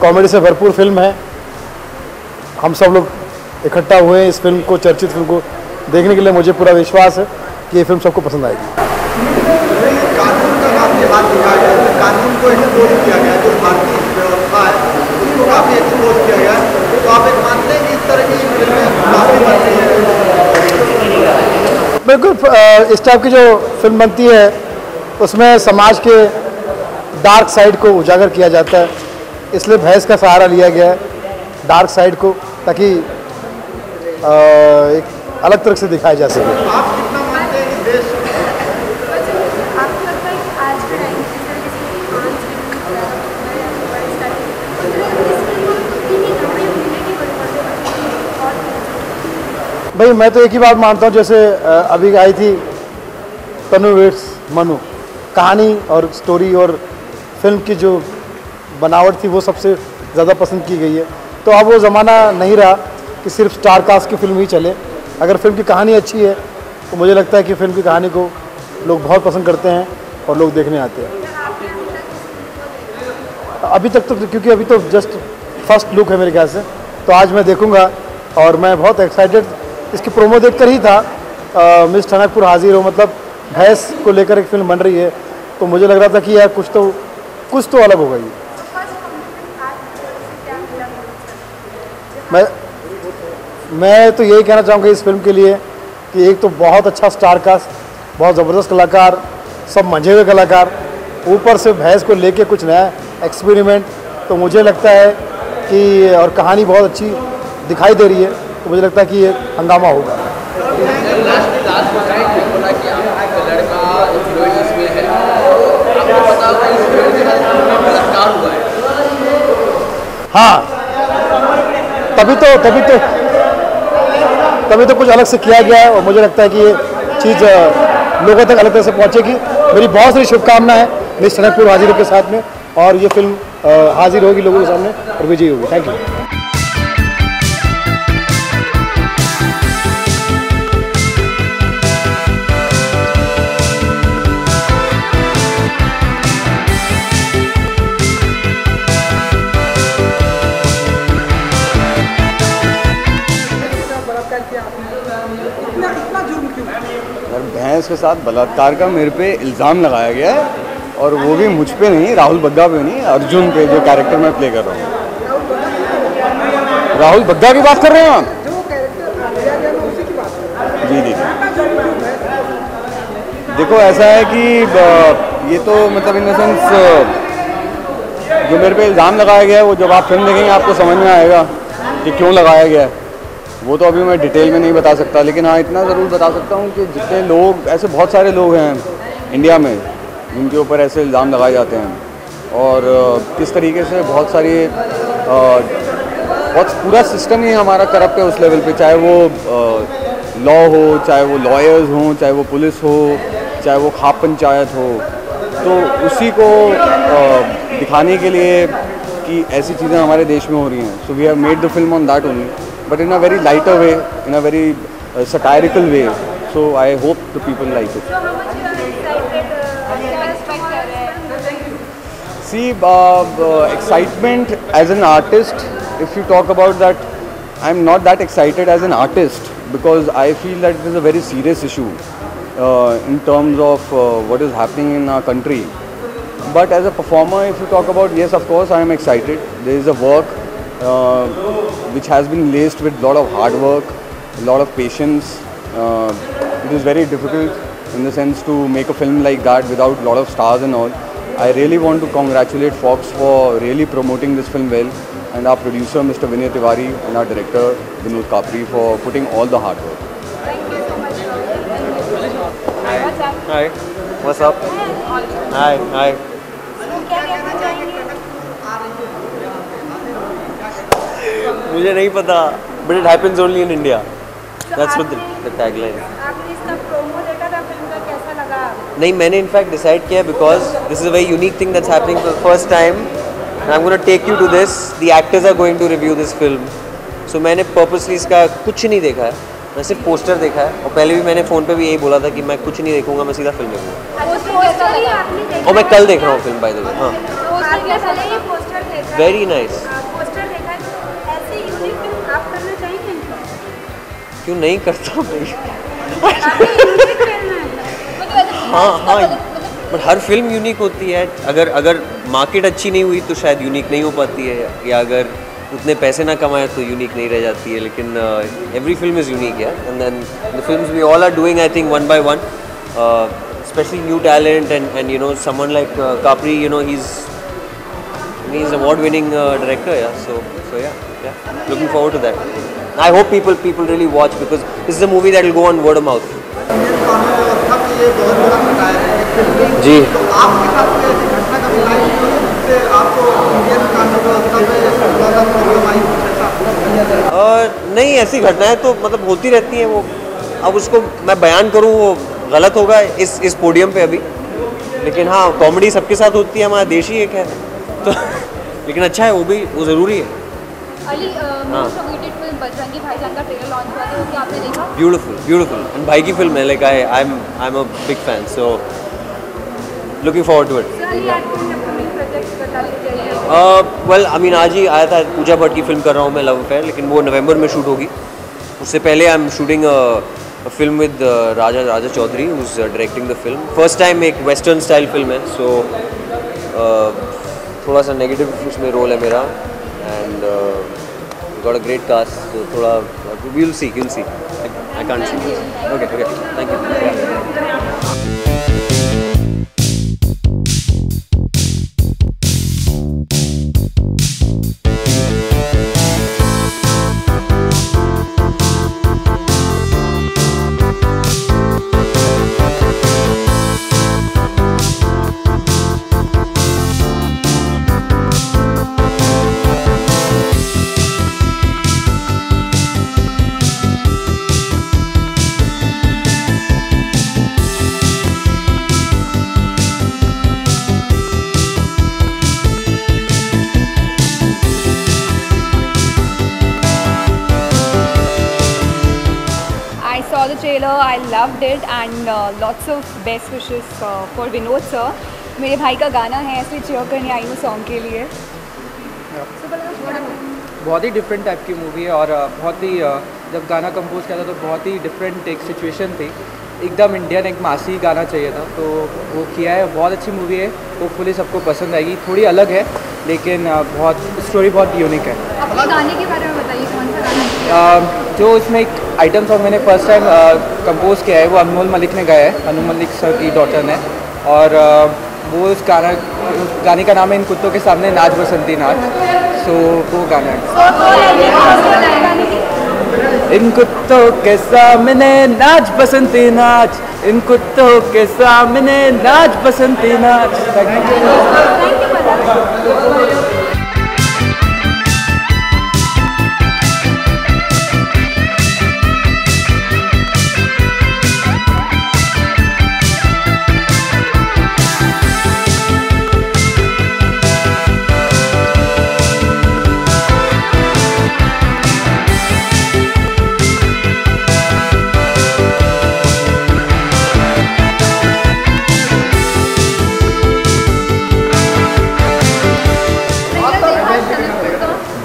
Comedy से भरपूर film है। हम सब लोग इकट्ठा हुए हैं इस फिल्म को, चर्चित फिल्म को देखने के लिए। मुझे पूरा विश्वास है कि ये फिल्म सबको पसंद आएगी। कानून का काफी हाथ दिखाया गया है, कानून को एक्सपोज किया गया है, जो भारतीय व्यवस्था है उसको काफी एक्सपोज किया गया है। तो आप एक मानते हैं कि इस तरह की फिल्में काफी बनती हैं? बिल्कुल, इस टाइप की जो फिल्म बनती है उसमें समाज के डार्क साइड को उजागर किया जाता है, इसलिए भैंस का सहारा लिया गया है डार्क साइड को, ताकि एक अलग तरह से दिखाया जा सके। आप कितना मानते हैं कि देश भाई, मैं तो एक ही बात मानता हूँ, जैसे अभी आई थी तनु वेट्स मनु, कहानी और स्टोरी और फिल्म की जो बनावट थी वो सबसे ज़्यादा पसंद की गई है। तो अब वो ज़माना नहीं रहा कि सिर्फ स्टार कास्ट की फिल्म ही चले। अगर फिल्म की कहानी अच्छी है तो मुझे लगता है कि फिल्म की कहानी को लोग बहुत पसंद करते हैं और लोग देखने आते हैं। अभी तक तो, क्योंकि अभी तो जस्ट फर्स्ट लुक है मेरे ख्याल से, तो आज मैं देखूंगा और मैं बहुत एक्साइटेड इसकी प्रोमो देखकर ही था। मिस टनकपुर हाजिर हो, मतलब भैंस को लेकर एक फिल्म बन रही है, तो मुझे लग रहा था कि यार कुछ तो अलग होगा ये। मैं तो यही कहना चाहूँगा इस फिल्म के लिए कि एक तो बहुत अच्छा स्टार कास्ट, बहुत ज़बरदस्त कलाकार, सब मंझे हुए कलाकार, ऊपर से भैंस को लेके कुछ नया एक्सपेरिमेंट, तो मुझे लगता है कि और कहानी बहुत अच्छी दिखाई दे रही है, तो मुझे लगता है कि ये हंगामा होगा। हाँ, तभी तो कुछ अलग से किया गया है और मुझे लगता है कि ये चीज़ लोगों तक अलग तरह से पहुंचेगी। मेरी बहुत सारी शुभकामनाएं हैं मिस टनकपुर हाजिर के साथ में, और ये फिल्म हाजिर होगी लोगों के सामने और विजयी होगी। Thank you. भैंस के साथ बलात्कार का मेरे पे इल्ज़ाम लगाया गया है, और वो भी मुझ पे नहीं, राहुल बग्गा पे नहीं, अर्जुन पे, जो कैरेक्टर मैं प्ले कर रहा हूँ। राहुल बग्गा की बात कर रहे हैं आप? जी। देखो, ऐसा है कि ये तो मतलब इन द सेंस जो मेरे पे इल्ज़ाम लगाया गया है वो जब आप फिल्म देखेंगे आपको समझ में आएगा कि क्यों लगाया गया है। वो तो अभी मैं डिटेल में नहीं बता सकता, लेकिन हाँ इतना ज़रूर बता सकता हूँ कि जितने लोग, ऐसे बहुत सारे लोग हैं इंडिया में जिनके ऊपर ऐसे इल्ज़ाम लगाए जाते हैं, और किस तरीके से बहुत सारी बहुत पूरा सिस्टम ही हमारा करप्ट है उस लेवल पे, चाहे वो लॉ हो, चाहे वो लॉयर्स हों, चाहे वो पुलिस हो, चाहे वो खाप पंचायत हो। तो उसी को दिखाने के लिए कि ऐसी चीज़ें हमारे देश में हो रही हैं, so we have made the film on that only, but in a very lighter way, in a very satirical way. So I hope the people like it. So how much you are excited? See, excitement as an artist, if you talk about that, I'm not that excited as an artist because I feel that it is a very serious issue in terms of what is happening in our country. But as a performer, if you talk about, yes, of course, I am excited. There is a work which has been laced with a lot of hard work, a lot of patience. It is very difficult in the sense to make a film like that without a lot of stars and all. I really want to congratulate Fox for really promoting this film well, and our producer Mr. Vinay Tiwari and our director Vinod Kapri for putting all the hard work. Thank you so much. What's up? Hi. What's up? Hi. Hi. क्या कहना चाहेंगे? मुझे नहीं पता, but it happens only in India. That's what the tagline is. आपने इसका promo देखा था फिल्म का, कैसा लगा? नहीं, मैंने इनफैक्ट डिसाइड किया because this is a very unique thing that's happening for the first time, and I'm going to take you to this. The actors are going to review this film. So मैंने purposely इसका कुछ नहीं देखा है, मैं सिर्फ poster देखा है, और पहले भी मैंने फ़ोन पे भी यही बोला था कि मैं कुछ नहीं देखूंगा, मैं सीधा फिल्म देखूंगा। और मैं कल देख रहा हूँ फिल्म, बाय द वे। हाँ। आपने पहले ये पोस्टर देखा है? Very nice. पोस्टर देखा है तो ऐसे यूनिक फिल्म आप करना चाहेंगे? क्यों नहीं करता भाई? काफी यूनिक फिल्म है। हाँ हाँ, बट हर फिल्म यूनिक होती है। अगर मार्केट अच्छी नहीं हुई तो शायद यूनिक नहीं हो पाती है, या अगर उतने पैसे ना कमाए तो यूनिक नहीं रह जाती है। लेकिन एवरी फिल्म इज़ यूनिक है, and then the films we all are doing I think one by one, especially new talent, and you know someone like Capri, you know he's award winning director, so yeah, looking forward to that. I hope people really watch, because this is a movie that will go on word of mouth. Indian कानून व्यवस्था पे ये बहुत बड़ा खतरा है एक film में। जी। तो आपके साथ कोई ऐसी घटना कभी आई हुई है जिससे आपको इंडियन कानून व्यवस्था पे ज़्यादा प्रॉब्लम आई कुछ ऐसा? नहीं, ऐसी घटनाएं तो मतलब होती रहती हैं। वो अब उसको मैं बयान करूँ वो गलत होगा इस पोडियम पे अभी, लेकिन हाँ कॉमेडी सबके साथ होती है, हमारा देश ही एक है तो लेकिन अच्छा है, वो ज़रूरी है। Ali most awaited film Bajrangi भाईजान का ट्रेलर लॉन्च हुआ था, वो क्या आपने देखा? ब्यूटीफुल एंड भाई की फिल्म है, like I am a big fan, so looking forward to it. Well I mean आज ही आया था, पूजा भट्ट की फिल्म कर रहा हूँ मैं, लव अफेयर, लेकिन वो नवंबर में शूट होगी। उससे पहले I am shooting a film with Raja Chaudhary, who's directing the film. First time एक western style film है, so थोड़ा सा negative उसमें role है मेरा, and we got a great cast, so थोड़ा we'll see. I can't see. Okay, thank you. Yeah. The trailer, I loved it, and lots of best wishes for Vinod sir. मेरे भाई का गाना है, इसलिए cheer करने आई हूँ सॉन्ग के लिए। बहुत ही डिफरेंट टाइप की मूवी है, और बहुत ही जब गाना कंपोज किया था तो बहुत ही डिफरेंट एक सिचुएशन थी, एकदम इंडियन एक मासी गाना चाहिए था, तो वो किया है। बहुत अच्छी मूवी है, होपफुली सबको पसंद आएगी। थोड़ी अलग है लेकिन बहुत स्टोरी बहुत यूनिक है। अपने गाने के बारे में बताइए, कौन सा गाना है? जो इसमें एक आइटम सॉन्ग मैंने फर्स्ट टाइम कंपोज किया है, वो अनमोल मलिक ने गाया है, अनमोल मलिक सर की डॉटर ने, और वो उस गाने का नाम है इन कुत्तों के सामने नाच बसंती नाच, सो वो गाना है। इन कुत्तों के सामने नाच बसंती नाच, इन कुत्तों के सामने नाच बसंती नाच।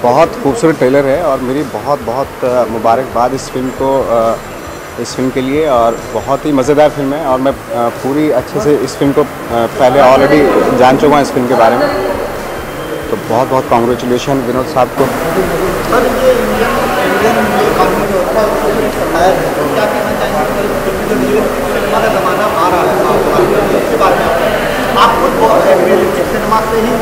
बहुत खूबसूरत ट्रेलर है, और मेरी बहुत मुबारकबाद इस फिल्म के लिए, और बहुत ही मज़ेदार फिल्म है, और मैं पूरी अच्छे से इस फिल्म को पहले ऑलरेडी जान चुका हूँ इस फिल्म के बारे में, तो बहुत कॉन्ग्रेचुलेशन विनोद साहब को। सर ये इंडियन कानून व्यवस्था है, क्या कहना चाहेंगे सिनेमा का ज़माना आ रहा है इसके बारे में? आप खुद रियलिस्टिक सिनेमा से ही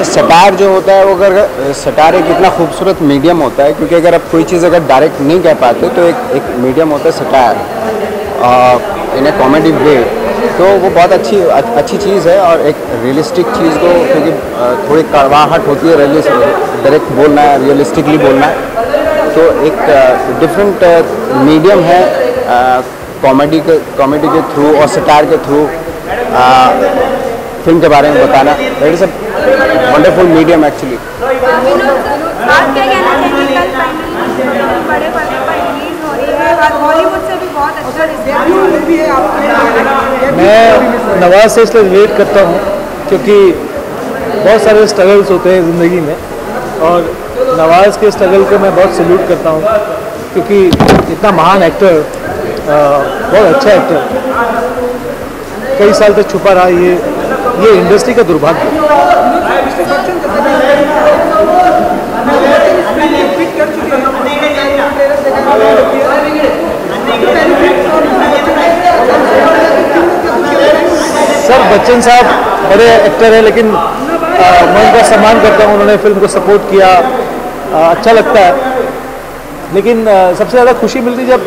सटायर जो होता है, वो अगर सटायर एक इतना खूबसूरत मीडियम होता है, क्योंकि अगर आप कोई चीज़ अगर डायरेक्ट नहीं कह पाते तो एक मीडियम होता है सटायर इन ए कॉमेडी वे, तो वो बहुत अच्छी चीज़ है। और एक रियलिस्टिक चीज़ को, क्योंकि थोड़ी कड़वाहट होती है डायरेक्ट बोलना है, रियलिस्टिकली बोलना है, तो एक डिफरेंट मीडियम है कॉमेडी के थ्रू और सटायर के थ्रू फिल्म के बारे में बताना। That is a wonderful medium actually. आप क्या कहना चाहेंगे, कल फाइनली बड़े पर्दे पर रिलीज हो रही है और बॉलीवुड से भी बहुत बहुत अच्छा रिस्पॉन्स भी है आपका। मैं नवाज से इसलिए रिलेट करता हूँ क्योंकि बहुत सारे स्ट्रगल्स होते हैं ज़िंदगी में, और नवाज के स्ट्रगल को मैं बहुत सैल्यूट करता हूँ क्योंकि इतना महान एक्टर, बहुत अच्छा एक्टर कई साल तक छुपा रहा, ये इंडस्ट्री का दुर्भाग्य। सर बच्चन साहब बड़े एक्टर हैं, लेकिन मैं उनका सम्मान करता हूँ, उन्होंने फिल्म को सपोर्ट किया, अच्छा लगता है। लेकिन सबसे ज़्यादा खुशी मिलती है जब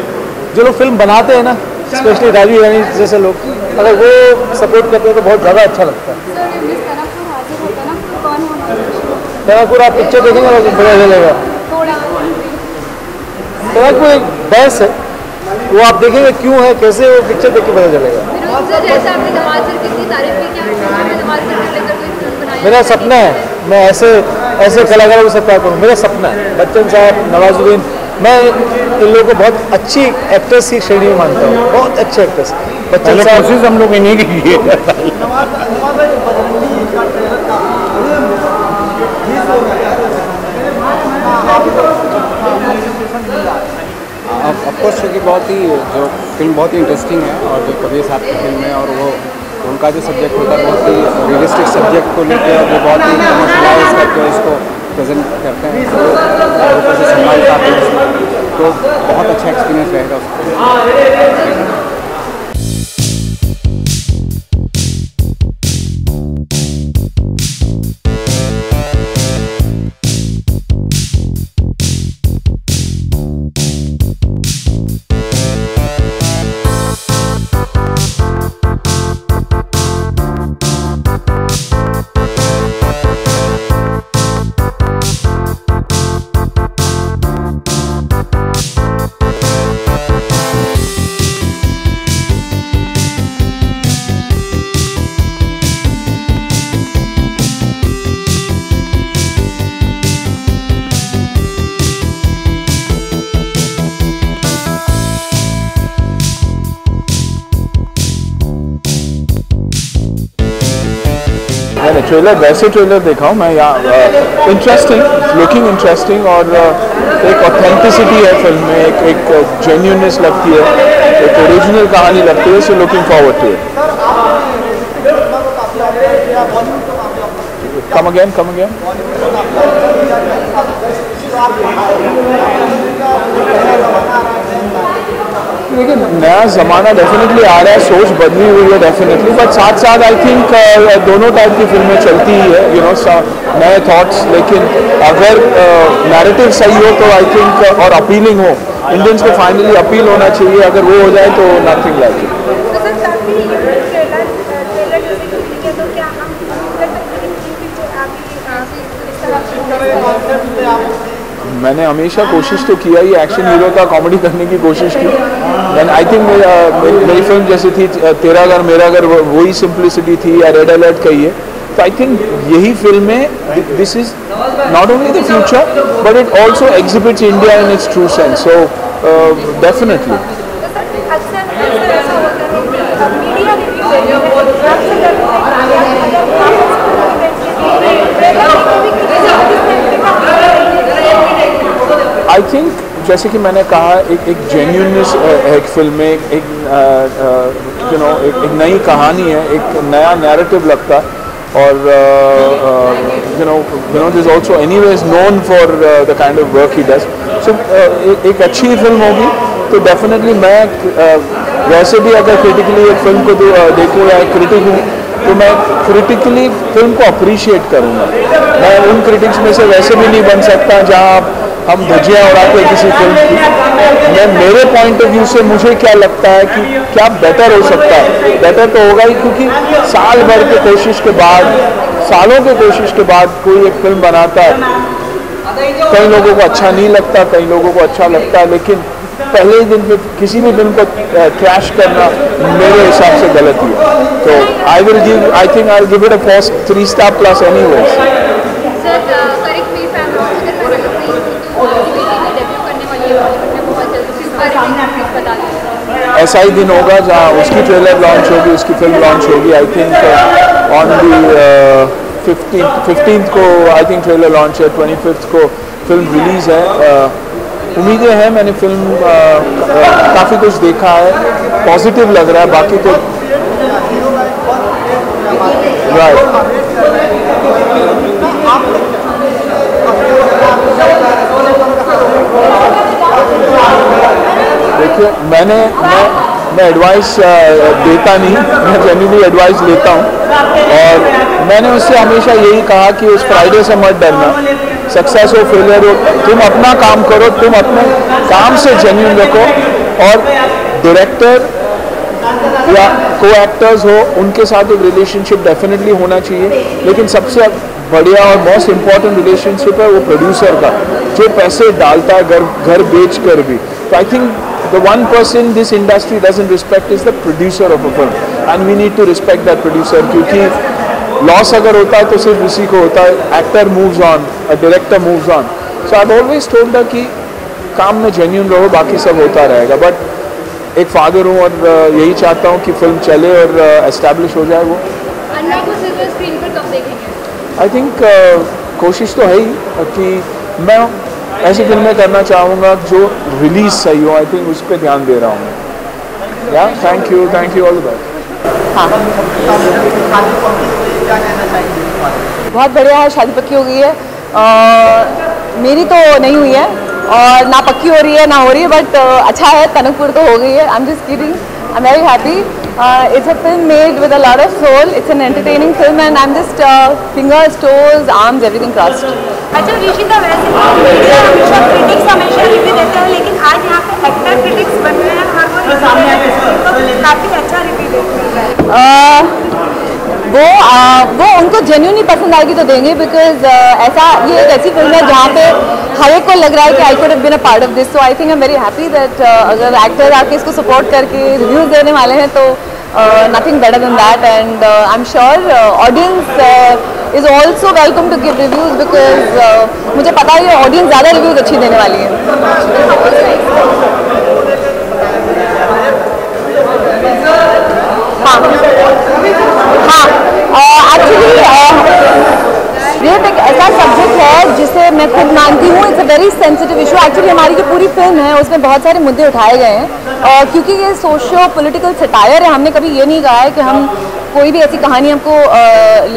जो लोग फिल्म बनाते हैं ना, स्पेशली राजीव ईरानी जैसे लोग, अगर वो सपोर्ट करते हैं तो बहुत ज़्यादा अच्छा लगता है। तनापुर आप पिक्चर देखेंगे तो पता चलेगा। तनापुर एक बहस है, वो आप देखेंगे क्यों है, कैसे, वो पिक्चर देख के पता चलेगा। मेरा सपना है मैं ऐसे कलाकारों को सत्कार करूँ, मेरा सपना है। बच्चन साहब, नवाजुद्दीन, मैं इन लोगों को बहुत अच्छी एक्टर्स की श्रेणी में मानता हूँ, बहुत अच्छे एक्टर्स। बच्चन साहब कोशिश हम लोग इन्हीं की की है। ऑफकोर्स क्योंकि बहुत ही जो फिल्म बहुत ही इंटरेस्टिंग है, और जो कबीर साहब की फिल्म है, और वो उनका जो सब्जेक्ट होता है बहुत ही रियलिस्टिक सब्जेक्ट को लेकर, और वो बहुत ही कमर्शलाइज करके उसको प्रेजेंट करते हैं, तो से संभाल पाते हैं, तो बहुत अच्छा एक्सपीरियंस रहेगा उसको। मैंने ट्रेलर वैसे ट्रेलर देखा हूँ मैं, यहाँ इंटरेस्टिंग, लुकिंग इंटरेस्टिंग, और एक ऑथेंटिसिटी है फिल्म में, एक जेन्युइननेस लगती है, एक ओरिजिनल कहानी लगती है, so looking forward to it. Come again देखिए, नया ज़माना डेफिनेटली आ रहा है, सोच बदली हुई है डेफिनेटली, बट साथ साथ आई थिंक दोनों टाइप की फिल्में चलती ही है, यू नो, नए थॉट्स, लेकिन अगर नैरेटिव सही हो तो आई थिंक, और अपीलिंग हो, इंडियंस को फाइनली अपील होना चाहिए, अगर वो हो जाए तो नथिंग लाइक इट। मैंने हमेशा कोशिश तो किया ही, एक्शन हीरो का कॉमेडी करने की कोशिश की, देन आई थिंक मेरी फिल्म जैसी थी तेरा घर मेरा घर, वही सिंप्लिसिटी थी, या रेड अलर्ट कही है, तो आई थिंक यही फिल्में, this is not only the future but it also exhibits India in its true sense, so definitely. I think जैसे कि मैंने कहा, एक जेन्युइननेस एक फिल्म में, एक नई कहानी है, एक नया नैरेटिव लगता है, और Vinod is also anyways known for the kind of work he does. So एक अच्छी फिल्म होगी तो डेफिनेटली मैं वैसे भी अगर क्रिटिकली एक फिल्म को देखूँ या क्रिटिक हूँ तो मैं क्रिटिकली फिल्म को अप्रिशिएट करूँगा। मैं उन क्रिटिक्स में से वैसे भी नहीं बन सकता जहाँ हम धज्जियाँ उड़ाते हैं किसी फिल्म की। मैं मेरे पॉइंट ऑफ व्यू से मुझे क्या लगता है कि क्या बेटर हो सकता है, बेटर तो होगा ही, क्योंकि साल भर के कोशिश के बाद, सालों के कोशिश के बाद कोई एक फिल्म बनाता है। कई लोगों को अच्छा नहीं लगता, कई लोगों को अच्छा लगता है, लेकिन पहले ही दिन पे किसी भी फिल्म को क्रैश करना मेरे हिसाब से गलत ही है। तो आई think I give it a first 3 star plus anyways. ऐसा ही दिन होगा जहाँ उसकी ट्रेलर लॉन्च होगी, उसकी फिल्म लॉन्च होगी। I think on the 15th को आई थिंक ट्रेलर लॉन्च है, 25th को फिल्म रिलीज़ है। उम्मीदें हैं, मैंने फिल्म काफ़ी कुछ देखा है, पॉजिटिव लग रहा है, बाकी तो देखिए मैं एडवाइस देता नहीं, मैं जेन्युइनली एडवाइस लेता हूँ और मैंने उससे हमेशा यही कहा कि उस फ्राइडे से मत डरना, सक्सेस हो फेलियर हो, तुम अपना काम करो, तुम अपने काम से जेन्युइन रखो और डायरेक्टर या को एक्टर्स हो उनके साथ एक रिलेशनशिप डेफिनेटली होना चाहिए, लेकिन सबसे बढ़िया और मोस्ट इम्पॉर्टेंट रिलेशनशिप है वो प्रोड्यूसर का, जो पैसे डालता है घर बेच कर भी। तो I think the one person this industry doesn't respect is the producer of a film, and we need to respect that producer, क्योंकि लॉस अगर होता है तो सिर्फ उसी को होता है, actor moves on, a director moves on. So I have always told that कि काम में जेन्युइन रहो, बाकी सब होता रहेगा। बट एक फादर हूँ और यही चाहता हूँ कि फिल्म चले और एस्टैब्लिश हो जाए वो। अन्ना को सिल्वर स्क्रीन पर कब देखेंगे? आई थिंक कोशिश तो है ही कि मैं ऐसी फिल्में करना चाहूँगा जो रिलीज सही हो। आई थिंक उस पर ध्यान दे रहा हूँ। या thank you all the best. हाँ, बहुत बढ़िया है, शादी पक्की हो गई है। मेरी तो नहीं हुई है और ना पक्की हो रही है ना हो रही है, बट अच्छा है, टनकपुर तो हो गई है। I am just kidding, I am very happy. It's a film made with a lot of soul. It's an entertaining film and I'm just fingers, toes, arms, everything crossed. अच्छा ऋषिता, वैसे हमेशा क्रिटिक्स हमेशा रिव्यू देते हैं, लेकिन आज यहाँ पे एक्टर क्रिटिक्स बन रहे हैं, हर कोई तो काफ़ी अच्छा रिव्यू देते हैं। वो उनको जेन्युइनली पसंद आएगी तो देंगे, बिकॉज ये एक ऐसी फिल्म है जहाँ पे हर एक को लग रहा है कि I could have been a part of this. So I think I am very happy that अगर एक्टर आके इसको सपोर्ट करके रिव्यूज़ देने वाले हैं तो nothing better than that. And I am sure audience is also welcome to give reviews, because मुझे पता है ये ऑडियंस ज़्यादा रिव्यूज़ अच्छी देने वाली है। एक्चुअली रेप एक ऐसा सब्जेक्ट है जिसे मैं खुद मानती हूँ it's a very sensitive issue. Actually हमारी जो पूरी फिल्म है उसमें बहुत सारे मुद्दे उठाए गए हैं, क्योंकि ये सोशियो पॉलिटिकल सटायर है। हमने कभी ये नहीं कहा है कि हम कोई भी ऐसी कहानी आपको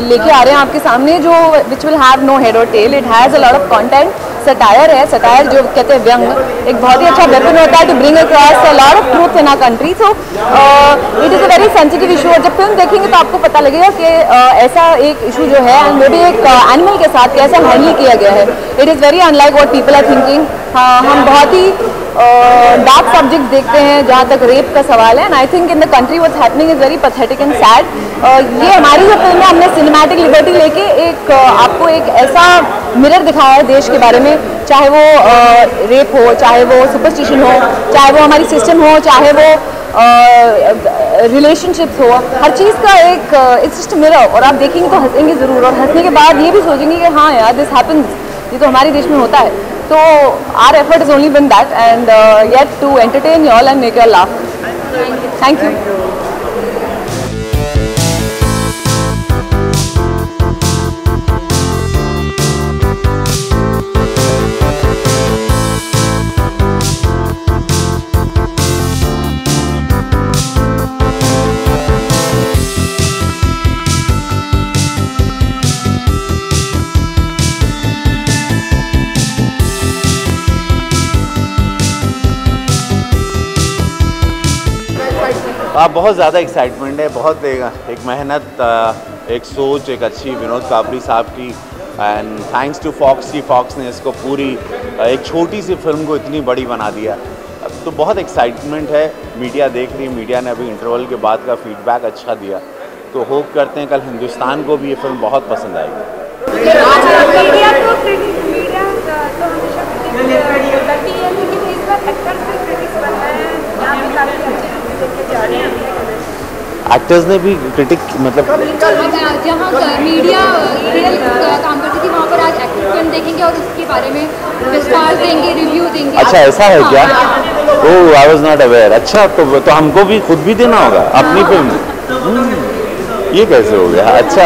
लेके आ रहे हैं आपके सामने जो which will have no head और tail. It has a lot of content. Satire है, सटायर जो कहते हैं व्यंग, एक बहुत ही अच्छा वेपन होता है to bring across a lot of truth in our country. So it is a very sensitive issue और जब फिल्म देखेंगे तो आपको पता लगेगा कि ऐसा एक इशू जो है वो भी एक एनिमल के साथ कैसे हैंडल किया गया है। It is very unlike what people are thinking. हम बहुत ही डार्क सब्जेक्ट देखते हैं जहाँ तक रेप का सवाल है, and I think in the country what's happening is very pathetic and sad. ये हमारी जो फिल्म है, हमने सिनेमैटिक लिबर्टी लेके एक आपको एक ऐसा मिरर दिखाया है देश के बारे में, चाहे वो रेप हो, चाहे वो सुपरस्टिशन हो, चाहे वो हमारी सिस्टम हो, चाहे वो रिलेशनशिप्स हो, हर चीज़ का एक इट्स जस्ट मिरर। और आप देखेंगे तो हंसेंगे ज़रूर और हंसने के बाद ये भी सोचेंगे कि हाँ यार दिस हैपन्स, ये तो हमारे देश में होता है। तो our effort is only been that and yet to entertain you all and make your laugh. Thank you. बहुत ज़्यादा एक्साइटमेंट है, बहुत एक मेहनत, एक सोच, एक अच्छी विनोद कापड़ी साहब की, एंड थैंक्स टू फॉक्स की फॉक्स ने इसको पूरी एक छोटी सी फिल्म को इतनी बड़ी बना दिया। तो बहुत एक्साइटमेंट है। मीडिया देख रही है, मीडिया ने अभी इंटरवल के बाद का फीडबैक अच्छा दिया, तो होप करते हैं कल हिंदुस्तान को भी ये फिल्म बहुत पसंद आएगी। एक्टर्स ने भी क्रिटिक मतलब जहाँ मीडिया काम करती थी वहाँ पर आज एक्टर फिल्म देखेंगे और उसके बारे में विस्तार देंगे, रिव्यू देंगे। अच्छा ऐसा है क्या? ओह आई वाज नॉट अवेयर। अच्छा तो हमको भी खुद भी देना होगा अपनी फिल्म? ये कैसे हो गया? अच्छा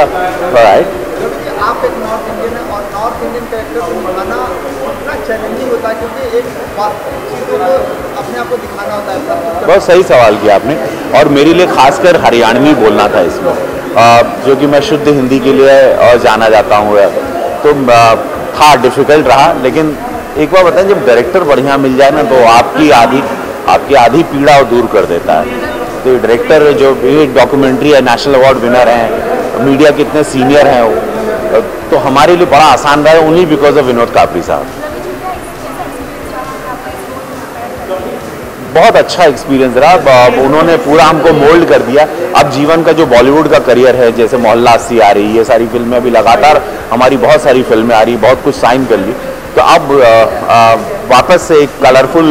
राइट। आप एक नॉर्थ इंडियन है और नॉर्थ इंडियन कैरेक्टर को निभाना इतना चैलेंजिंग होता है क्योंकि एक चीज़ों को अपने आप को दिखाना होता है। बहुत सही सवाल किया आपने, और मेरे लिए खासकर हरियाणवी बोलना था इसमें, जो कि मैं शुद्ध हिंदी के लिए जाना जाता हूँ, तो था डिफ़िकल्ट रहा। लेकिन एक बार बताएं, जब डायरेक्टर बढ़िया मिल जाए ना तो आपकी आधी पीड़ा वो दूर कर देता है। तो डायरेक्टर जो डॉक्यूमेंट्री है, नेशनल अवार्ड विनर हैं, मीडिया के इतने सीनियर हैं वो, तो हमारे लिए बड़ा आसान रहा है only because of Vinod Kapri साहब। बहुत अच्छा एक्सपीरियंस रहा, उन्होंने पूरा हमको मोल्ड कर दिया। अब जीवन का जो बॉलीवुड का करियर है, जैसे मोहल्ला 80 आ रही, ये सारी फिल्में अभी लगातार हमारी बहुत सारी फिल्में आ रही, बहुत कुछ साइन कर ली, तो अब वापस से एक कलरफुल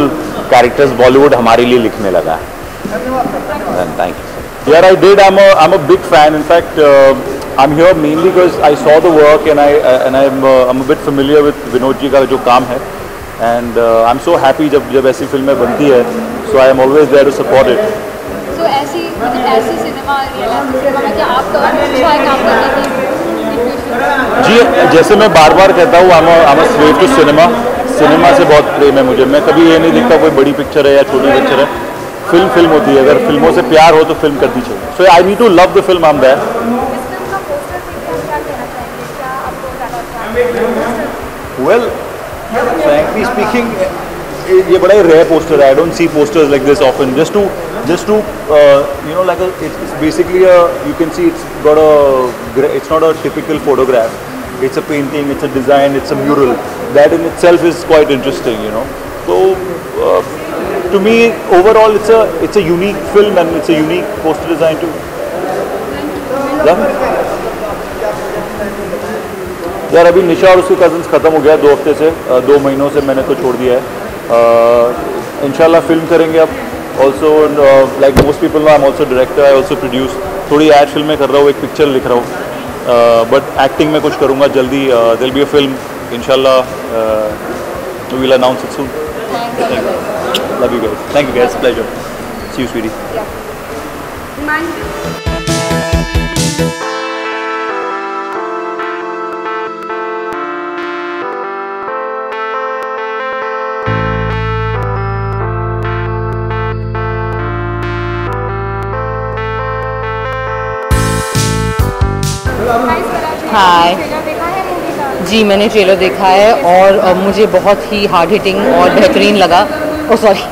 कैरेक्टर्स बॉलीवुड हमारे लिए लिखने लगा है। Thank you. Yeah, I did. I'm a big fan. In fact, I'm here mainly because I saw the work and I'm a bit familiar with Vinod ji का जो काम है, and I'm so happy जब ऐसी फिल्में बनती है, so I am always there to support it. So ऐसी सिनेमा में क्या आप अच्छा काम करने की? जी, जैसे मैं बार बार कहता हूँ, I'm a slave to cinema. Cinema से बहुत प्रेम है मुझे। मैं कभी ये नहीं देखता कोई बड़ी पिक्चर है या छोटी पिक्चर है, फिल्म होती है। अगर फिल्मों से प्यार हो तो फिल्म करनी चाहिए। So I need to love the film, I am there. Well frankly speaking, ये बड़ा ही रेयर पोस्टर है। I don't see posters like this often. Just to you know, like it's basically you can see it's not a typical photograph. It's a painting, it's a design, it's a mural. That in itself is quite interesting, you know. So to me, overall, it's a unique film and it's a unique poster design too. Yeah. यार अभी निशा और उसके cousins ख़त्म हो गया 2 हफ्ते से, 2 महीनों से मैंने तो छोड़ दिया है। इंशाल्लाह फिल्म करेंगे अब। Also like most people know, I am also director, I also produce. थोड़ी एड फिल्में कर रहा हूँ, एक पिक्चर लिख रहा हूँ, बट एक्टिंग में कुछ करूँगा जल्दी। There will be a film इंशाल्लाह, we will announce it soon. Love you guys. Thank you guys. Pleasure. See you, sweetie. हाय जी, मैंने ट्रेलर देखा है और मुझे बहुत ही हार्ड हिटिंग और बेहतरीन लगा। ओ सॉरी,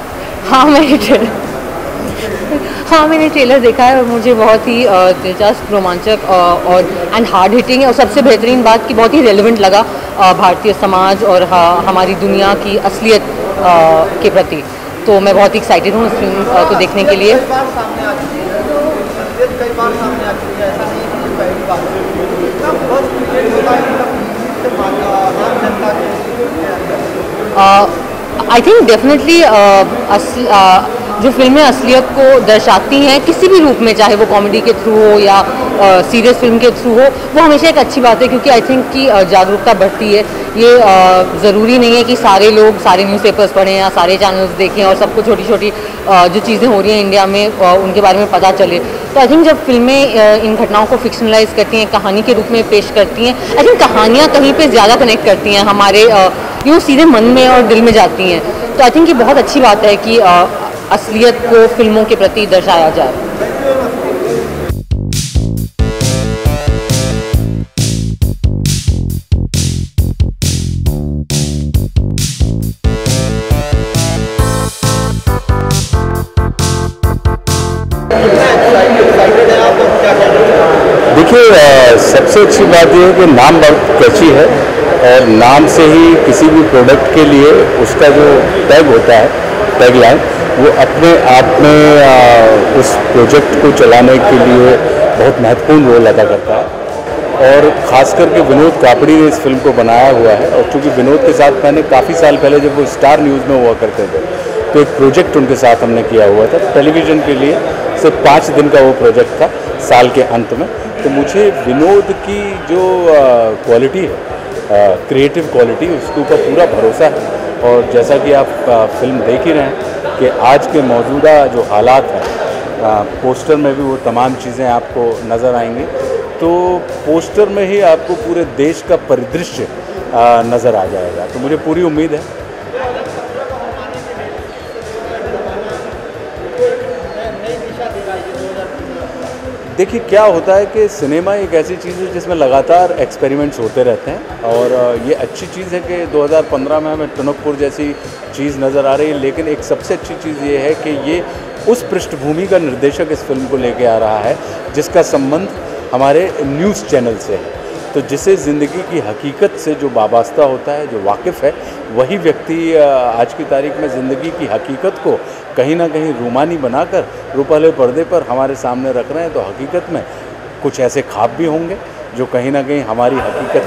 मैंने ट्रेलर देखा है और मुझे बहुत ही दिलचस्प, रोमांचक और एंड हार्ड हिटिंग है। और सबसे बेहतरीन बात कि बहुत ही रेलेवेंट लगा भारतीय समाज और हमारी दुनिया की असलियत के प्रति। तो मैं बहुत एक्साइटेड हूँ इस फिल्म को देखने के लिए। आई थिंक डेफिनेटली जो फिल्में असलियत को दर्शाती हैं किसी भी रूप में, चाहे वो कॉमेडी के थ्रू हो या सीरियस फिल्म के थ्रू हो, वो हमेशा एक अच्छी बात है, क्योंकि आई थिंक कि जागरूकता बढ़ती है। ये ज़रूरी नहीं है कि सारे लोग सारे न्यूज़पेपर्स पढ़ें या सारे चैनल्स देखें और सबको छोटी छोटी जो चीज़ें हो रही हैं इंडिया में उनके बारे में पता चले। तो आई थिंक जब फिल्में इन घटनाओं को फिक्शनलाइज करती हैं, कहानी के रूप में पेश करती हैं, आई थिंक कहानियाँ कहीं पर ज़्यादा कनेक्ट करती हैं हमारे, यूँ सीधे मन में और दिल में जाती हैं। तो आई थिंक ये बहुत अच्छी बात है कि असलियत को फिल्मों के प्रति दर्शाया जाए। देखिए, सबसे अच्छी बात यह है कि नाम बहुत कैची है और नाम से ही किसी भी प्रोडक्ट के लिए उसका जो टैग होता है, टैग लाइन, वो अपने आप में उस प्रोजेक्ट को चलाने के लिए बहुत महत्वपूर्ण रोल अदा करता है। और ख़ास करके विनोद कापड़ी ने इस फिल्म को बनाया हुआ है। और चूँकि विनोद के साथ मैंने काफ़ी साल पहले, जब वो स्टार न्यूज़ में हुआ करते थे, तो एक प्रोजेक्ट उनके साथ हमने किया हुआ था टेलीविज़न के लिए। सिर्फ 5 दिन का वो प्रोजेक्ट था साल के अंत में। तो मुझे विनोद की जो क्वालिटी है क्रिएटिव क्वालिटी, उसके ऊपर पूरा भरोसा है। और जैसा कि आप फिल्म देख ही रहे हैं कि आज के मौजूदा जो हालात हैं, पोस्टर में भी वो तमाम चीज़ें आपको नज़र आएंगी। तो पोस्टर में ही आपको पूरे देश का परिदृश्य नज़र आ जाएगा। तो मुझे पूरी उम्मीद है। देखिए क्या होता है कि सिनेमा एक ऐसी चीज़ है जिसमें लगातार एक्सपेरिमेंट्स होते रहते हैं, और ये अच्छी चीज़ है कि 2015 में हमें टनकपुर जैसी चीज़ नज़र आ रही है। लेकिन एक सबसे अच्छी चीज़ ये है कि ये उस पृष्ठभूमि का निर्देशक इस फिल्म को लेके आ रहा है जिसका संबंध हमारे न्यूज़ चैनल से है। तो जिसे ज़िंदगी की हकीकत से जो वाबस्ता होता है, जो वाकिफ़ है, वही व्यक्ति आज की तारीख में ज़िंदगी की हकीकत को कहीं ना कहीं रूमानी बनाकर रुपहले पर्दे पर हमारे सामने रख रहे हैं। तो हकीकत में कुछ ऐसे ख्वाब भी होंगे जो कहीं ना कहीं हमारी हकीकत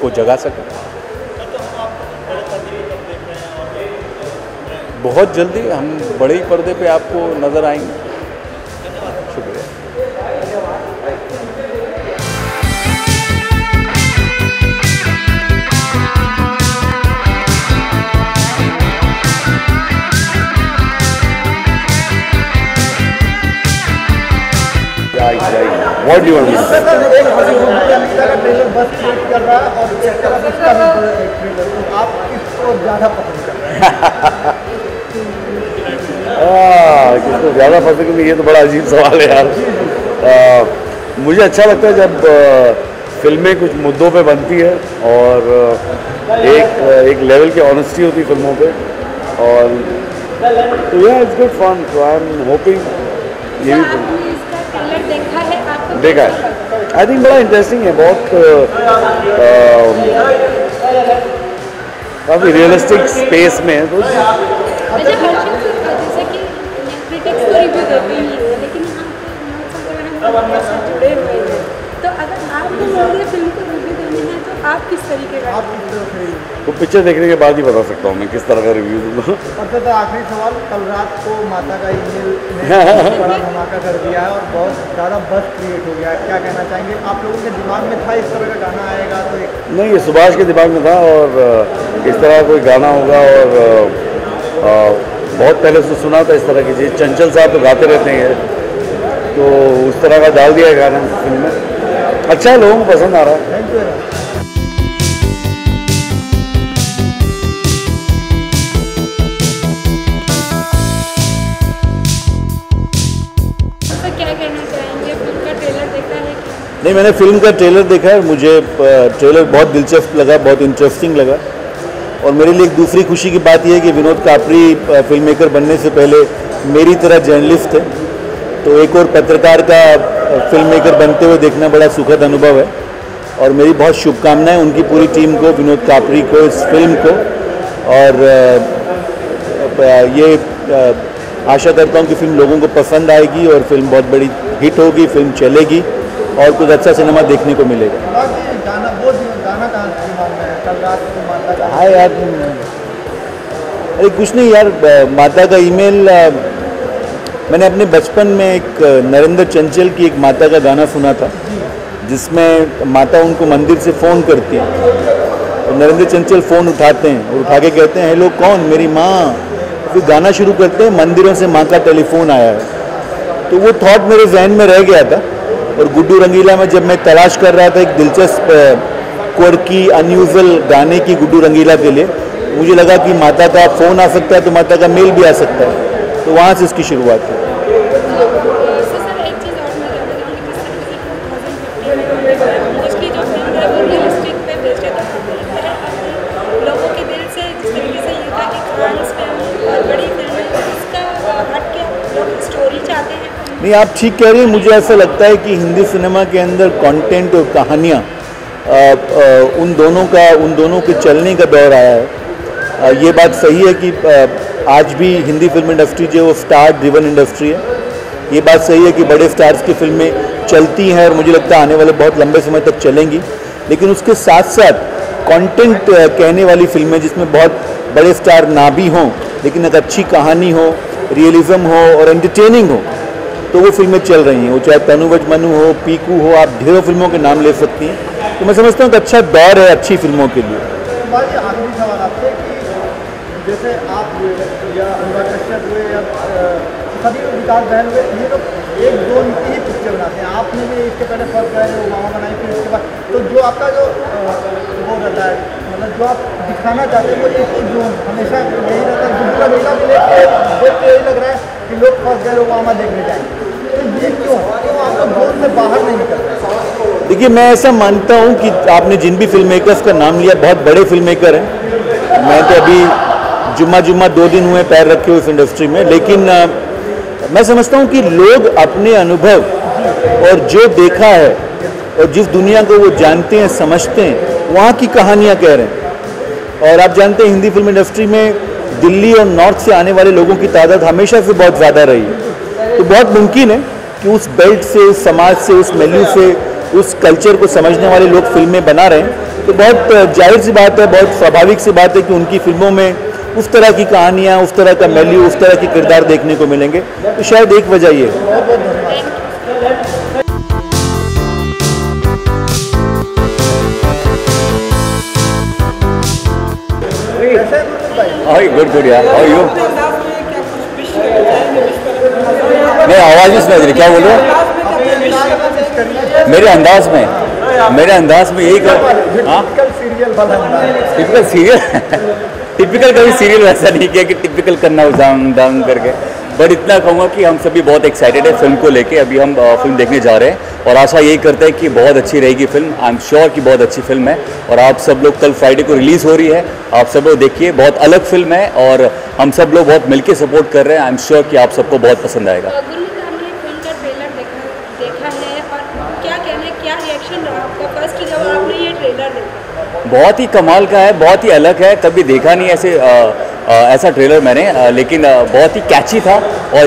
को जगा सके। बहुत जल्दी हम बड़े ही पर्दे पे आपको नज़र आएंगे। शुक्रिया। What do you want me to say? Trailer बस क्रिएट कर रहा है और एक तरफ इसका भी ट्रेलर, तो आप किसको ज़्यादा पसंद कर रहे हैं? किसको ज़्यादा पसंद करेंगे, ये तो बड़ा अजीब सवाल है यार। मुझे अच्छा लगता है जब फिल्में कुछ मुद्दों पे बनती है और एक लेवल की ऑनेस्टी होती है फिल्मों पे, और तो यह इट्स गुड फन। तो आई एम होपिंग ये भी देखा है। आई थिंक बड़ा इंटरेस्टिंग है, बहुत काफ़ी रियलिस्टिक स्पेस में है। तो जैसे कि क्रिटिक्स तो रिव्यू देते ही हैं, लेकिन हम जुड़े हुए हैं, तो अगर आपको फिल्म को रिव्यू देने हैं तो आप किस तरीके का? तो पिक्चर देखने के बाद ही बता सकता हूँ मैं किस तरह का रिव्यू दूँगा। और आखिरी सवाल, कल रात को माता का ईमेल ने बड़ा धमाका कर दिया है और बहुत ज़्यादा बस क्रिएट हो गया है, क्या कहना चाहेंगे? आप लोगों के दिमाग में था इस तरह का गाना आएगा? तो नहीं, ये सुभाष के दिमाग में था और इस तरह कोई गाना होगा, और बहुत पहले से सुना था इस तरह की चीज़। चंचल साहब तो गाते रहते हैं, तो उस तरह का डाल दिया गाना फिल्म में। अच्छा है, लोगों को पसंद आ रहा है। Thank you. नहीं, मैंने फिल्म का ट्रेलर देखा है, मुझे ट्रेलर बहुत दिलचस्प लगा, बहुत इंटरेस्टिंग लगा। और मेरे लिए एक दूसरी खुशी की बात यह है कि विनोद कापरी फिल्म मेकर बनने से पहले मेरी तरह जर्नलिस्ट थे, तो एक और पत्रकार का फिल्म मेकर बनते हुए देखना बड़ा सुखद अनुभव है। और मेरी बहुत शुभकामनाएं उनकी पूरी टीम को, विनोद कापरी को, इस फिल्म को। और ये आशा करता हूँ कि फिल्म लोगों को पसंद आएगी और फिल्म बहुत बड़ी हिट होगी, फिल्म चलेगी और कुछ अच्छा सिनेमा देखने को मिलेगा। गाना कहाँ है? कल रात को माता का। हाँ यार, अरे कुछ नहीं यार, माता का ईमेल मैंने अपने बचपन में एक नरेंद्र चंचल की एक माता का गाना सुना था, जिसमें माता उनको मंदिर से फ़ोन करती है और नरेंद्र चंचल फ़ोन उठाते हैं और उठा के कहते हैं, हेलो कौन? मेरी माँ। फिर गाना शुरू करते हैं, मंदिरों से माँ का टेलीफोन आया है। तो वो थॉट मेरे जहन में रह गया था। और गुड्डू रंगीला में जब मैं तलाश कर रहा था एक दिलचस्प क्वर्की अनयूजुअल गाने की गुड्डू रंगीला के लिए, मुझे लगा कि माता का फ़ोन आ सकता है तो माता का मेल भी आ सकता है, तो वहाँ से इसकी शुरुआत हुई। नहीं, आप ठीक कह रही हैं। मुझे ऐसा लगता है कि हिंदी सिनेमा के अंदर कंटेंट और कहानियाँ उन दोनों के चलने का दौर आया है। ये बात सही है कि आज भी हिंदी फिल्म इंडस्ट्री जो है वो स्टार ड्रिवन इंडस्ट्री है। ये बात सही है कि बड़े स्टार्स की फिल्में चलती हैं और मुझे लगता है आने वाले बहुत लंबे समय तक चलेंगी। लेकिन उसके साथ साथ कंटेंट कहने वाली फिल्में जिसमें बहुत बड़े स्टार ना भी हों, लेकिन एक अच्छी कहानी हो, रियलिज्म हो और एंटरटेनिंग हो, तो वो फिल्में चल रही हैं। वो चाहे तनुवज मनु हो, पीकू हो, आप ढेरों फिल्मों के नाम ले सकती हैं। तो मैं समझता हूँ कि अच्छा दौर है अच्छी फिल्मों के लिए। भाई आखिरी सवाल आपसे कि जैसे आप या अनुराग कश्यप हुए या सभी विकास बहन हुए, ये तो एक दो ही पिक्चर बनाते हैं। आपने भी इसके पहले फर्स्ट गए वो मामा बनाई, फिर इसके बाद तो जो आपका जो वो रहता है, मतलब जो आप दिखाना चाहते हैं वो एक ही जोन हमेशा यही रहता है। दूसरा मेला को देख के यही लग रहा है कि लोग फर्स्ट गए वो मामा देखने जाएंगे, तो ये क्यों आपका जोन से बाहर नहीं निकल रहा? देखिए, मैं ऐसा मानता हूँ कि आपने जिन भी फिल्म मेकर्स का नाम लिया बहुत बड़े फिल्म मेकर हैं। मैं तो अभी जुम्मा 2 दिन हुए पैर रखे हुए इस इंडस्ट्री में, लेकिन मैं समझता हूँ कि लोग अपने अनुभव और जो देखा है और जिस दुनिया को वो जानते हैं समझते हैं वहाँ की कहानियाँ कह रहे हैं। और आप जानते हैं हिंदी फिल्म इंडस्ट्री में दिल्ली और नॉर्थ से आने वाले लोगों की तादाद हमेशा से बहुत ज़्यादा रही है। तो बहुत मुमकिन है कि उस बेल्ट से, उस समाज से, उस वैल्यू से, उस कल्चर को समझने वाले लोग फिल्में बना रहे हैं। तो बहुत जाहिर सी बात है, बहुत स्वाभाविक सी बात है कि उनकी फिल्मों में उस तरह की कहानियाँ, उस तरह का वैल्यू, उस तरह के किरदार देखने को मिलेंगे। तो शायद एक वजह ये गुड यार, हाउ यू? नहीं, आवाज़ नहीं सुना रही, क्या बोल रहे हो? मेरे अंदाज में यही टिपिकल सीरियल टिपिकल कभी सीरियल वैसा नहीं किया कि टिपिकल करना दाम करके, बट इतना कहूँगा कि हम सभी बहुत एक्साइटेड है फिल्म को लेके। अभी हम फिल्म देखने जा रहे हैं और आशा यही करते हैं कि बहुत अच्छी रहेगी फिल्म। आई एम श्योर कि बहुत अच्छी फिल्म है और आप सब लोग, कल फ्राइडे को रिलीज़ हो रही है, आप सब लोग देखिए। बहुत अलग फिल्म है और हम सब लोग बहुत मिलके सपोर्ट कर रहे हैं। आई एम श्योर कि आप सबको बहुत पसंद आएगा। बहुत ही कमाल का है, बहुत ही अलग है, कभी देखा नहीं ऐसा ट्रेलर मैंने, लेकिन बहुत ही कैची था। और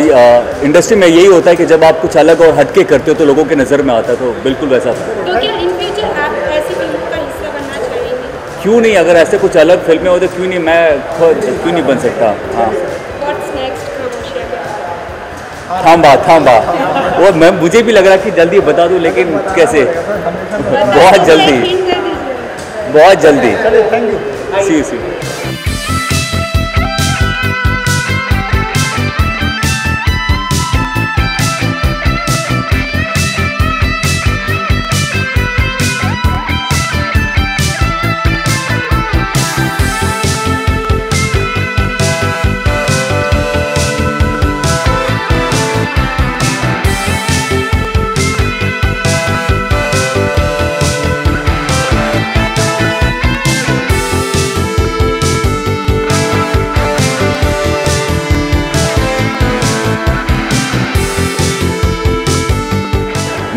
इंडस्ट्री में यही होता है कि जब आप कुछ अलग और हटके करते हो तो लोगों के नज़र में आता है, तो बिल्कुल वैसा था। तो क्या इन फ्यूचर आप ऐसी फिल्मों का हिस्सा बनना चाहेंगे? क्यों नहीं, अगर ऐसे कुछ अलग फिल्में हो तो क्यों नहीं, मैं क्यों नहीं बन सकता। हाँ, थांबा वो मुझे भी लग रहा कि जल्दी बता दूं, लेकिन कैसे, बहुत जल्दी। सी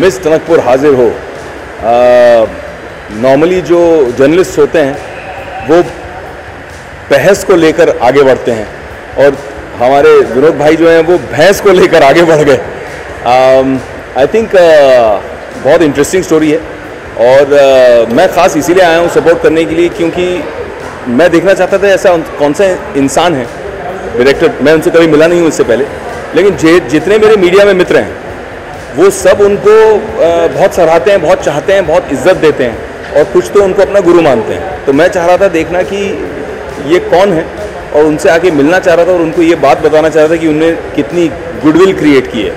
मिस टनकपुर हाजिर हो। नॉर्मली जो जर्नलिस्ट होते हैं वो बहस को लेकर आगे बढ़ते हैं और हमारे विनोद भाई जो हैं वो भैंस को लेकर आगे बढ़ गए। आई थिंक बहुत इंटरेस्टिंग स्टोरी है और मैं ख़ास इसीलिए आया हूँ सपोर्ट करने के लिए, क्योंकि मैं देखना चाहता था ऐसा कौन सा इंसान है डायरेक्टर। मैं उनसे कभी मिला नहीं हूँ इससे पहले, लेकिन जितने मेरे मीडिया में मित्र हैं वो सब उनको बहुत सराहते हैं, बहुत चाहते हैं, बहुत इज्जत देते हैं और कुछ तो उनको अपना गुरु मानते हैं। तो मैं चाह रहा था देखना कि ये कौन है और उनसे आके मिलना चाह रहा था और उनको ये बात बताना चाह रहा था कि उन्होंने कितनी गुडविल क्रिएट की है।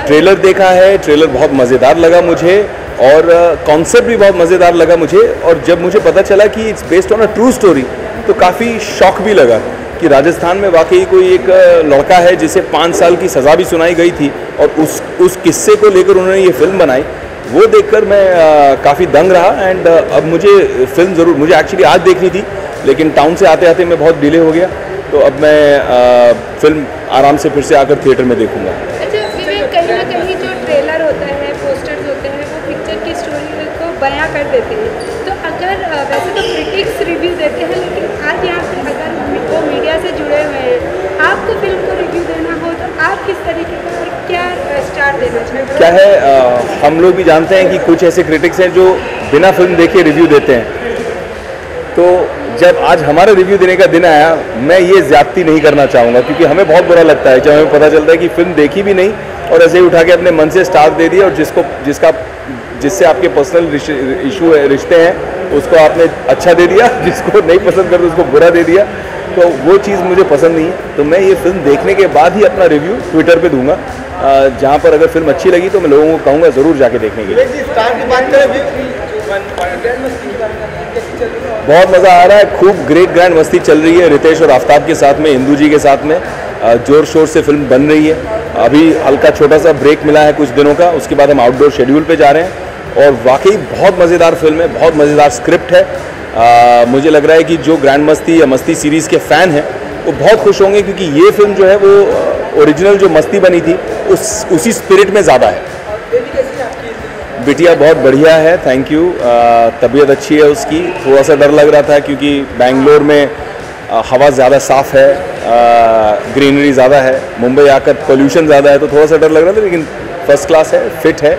ट्रेलर देखा है, ट्रेलर बहुत मज़ेदार लगा मुझे और कॉन्सेप्ट भी बहुत मज़ेदार लगा मुझे। और जब मुझे पता चला कि it's based on a true story तो काफ़ी शौक भी लगा कि राजस्थान में वाकई कोई एक लड़का है जिसे 5 साल की सज़ा भी सुनाई गई थी और उस किस्से को लेकर उन्होंने ये फिल्म बनाई। वो देखकर मैं काफ़ी दंग रहा। एंड अब मुझे फिल्म ज़रूर, मुझे एक्चुअली आज देखनी थी लेकिन टाउन से आते आते मैं बहुत डिले हो गया, तो अब मैं फिल्म आराम से फिर से आकर थिएटर में देखूँगा। अच्छा विवेक, कहीं ना कहीं जो ट्रेलर होता है, पोस्टर्स होते हैं, वो पिक्चर की स्टोरी को बयां कर देते हैं। तो अगर वैसे तो क्रिटिक्स रिव्यू देते हैं, लेकिन आज यहाँ पे अगर वो मीडिया से जुड़े हुए हैं, आपको फिल्म को रिव्यू देना हो तो आप किस तरीके का और क्या स्टार देना चाहिए? क्या है, हम लोग भी जानते हैं कि कुछ ऐसे क्रिटिक्स हैं जो बिना फिल्म देखे रिव्यू देते हैं। तो जब आज हमारा रिव्यू देने का दिन आया, मैं ये ज़्यादती नहीं करना चाहूँगा, क्योंकि हमें बहुत बुरा लगता है जब हमें पता चलता है कि फिल्म देखी भी नहीं और ऐसे ही उठा के अपने मन से स्टार दे दिया और जिसका जिससे आपके पर्सनल इशू है, रिश्ते हैं, उसको आपने अच्छा दे दिया, जिसको नहीं पसंद करते उसको बुरा दे दिया, तो वो चीज़ मुझे पसंद नहीं है। तो मैं ये फिल्म देखने के बाद ही अपना रिव्यू ट्विटर पे दूंगा, जहाँ पर अगर फिल्म अच्छी लगी तो मैं लोगों को कहूँगा ज़रूर जाके देखने के लिए। बहुत मज़ा आ रहा है, खूब ग्रेट ग्रैंड मस्ती चल रही है रितेश और आफ्ताब के साथ में, इंदू जी के साथ में जोर शोर से फिल्म बन रही है। अभी हल्का छोटा सा ब्रेक मिला है कुछ दिनों का, उसके बाद हम आउटडोर शेड्यूल पे जा रहे हैं और वाकई बहुत मज़ेदार फिल्म है, बहुत मज़ेदार स्क्रिप्ट है। मुझे लग रहा है कि जो ग्रैंड मस्ती या मस्ती सीरीज़ के फ़ैन हैं वो बहुत खुश होंगे, क्योंकि ये फिल्म जो है वो ओरिजिनल जो मस्ती बनी थी उसी स्पिरिट में ज़्यादा है। बिटिया बहुत बढ़िया है, थैंक यू। तबीयत अच्छी है उसकी, थोड़ा सा डर लग रहा था क्योंकि बेंगलोर में हवा ज़्यादा साफ़ है, ग्रीनरी ज़्यादा है, मुंबई आकर पोल्यूशन ज़्यादा है, तो थोड़ा सा डर लग रहा था, लेकिन फर्स्ट क्लास है, फिट है,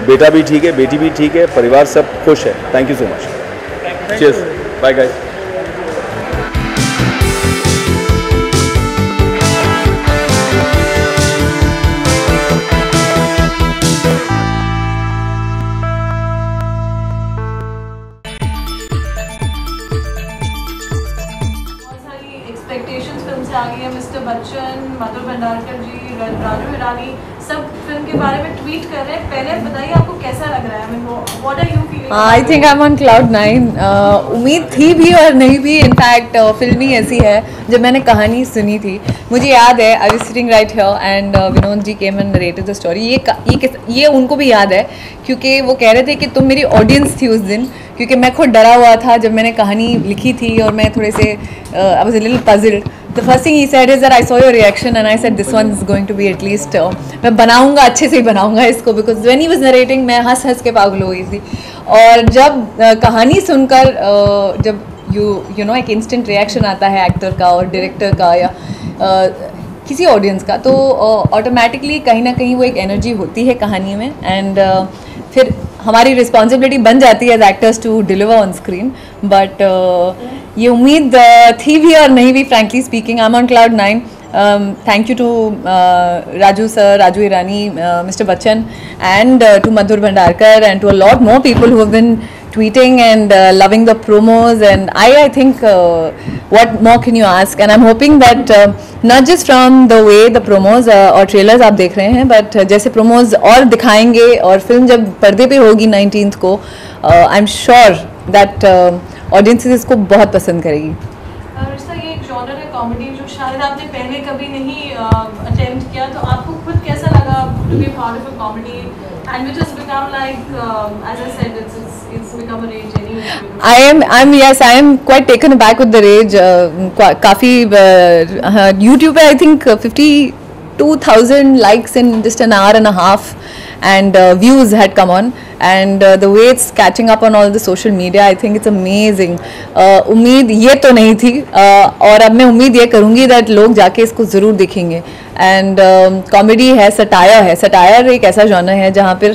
बेटा भी ठीक है, बेटी भी ठीक है, परिवार सब खुश है। Thank you so much, cheers, bye guys. Expectations film से आ गई है। मिस्टर बच्चन, मधुर भंडारकर जी, राजू हिरानी सब फिल्म के बारे में ट्वीट कर रहे हैं। पहले बताइए आपको कैसा लग रहा है? What are you feeling? I think I am on cloud 9। उम्मीद थी भी और नहीं भी, इनफैक्ट फिल्म ही ऐसी है। जब मैंने कहानी सुनी थी, मुझे याद है I was sitting right here and Vinod ji came and narrated the story. ये उनको भी याद है क्योंकि वो कह रहे थे कि तुम मेरी ऑडियंस थी उस दिन, क्योंकि मैं खुद डरा हुआ था जब मैंने कहानी लिखी थी और मैं थोड़े से I was a little puzzled. The first thing he said is that I saw your reaction and I said this one is going to be at least मैं बनाऊंगा, अच्छे से ही बनाऊंगा इसको, because when he was narrating मैं हंस के पागल हो गई थी। और जब कहानी सुनकर जब you know एक instant reaction आता है एक्टर का और डायरेक्टर का या किसी ऑडियंस का, तो ऑटोमेटिकली कहीं ना कहीं वो एक एनर्जी होती है कहानी में, एंड फिर हमारी रिस्पॉन्सिबिलिटी बन जाती है as actors to deliver on screen. But ये उम्मीद थी भी और नहीं भी, frankly speaking I am on cloud 9। Thank you to Raju sir, Raju Hirani, mister Bachchan, and to Madhur Bhandarkar, and to a lot more people who have been tweeting and loving the promos, and I think what more can you ask? And I'm hoping that not just from the way the promos और trailers आप देख रहे हैं, but जैसे promos और दिखाएंगे और film जब पर्दे पे होगी 19th को, I'm sure that audiences इसको बहुत पसंद करेगी। रिश्ता ये एक जॉनर है कॉमेडी जो शायद आपने पहले कभी नहीं अटेम्प्ट किया, तो आपको खुद कैसा लगा to be part of a comedy and which has become like as I said it's become a rage anyway? I am quite taken aback with the rage. काफ़ी YouTube पे I think 52,000 likes in just an hour and a half, and views had come on, and the way it's catching up on all the social media, I think it's amazing. उम्मीद ये तो नहीं थी, और अब मैं उम्मीद ये करूँगी that लोग जाके इसको ज़रूर देखेंगे। एंड कॉमेडी है, सटायर है। सटायर एक ऐसा जॉनर है जहाँ पर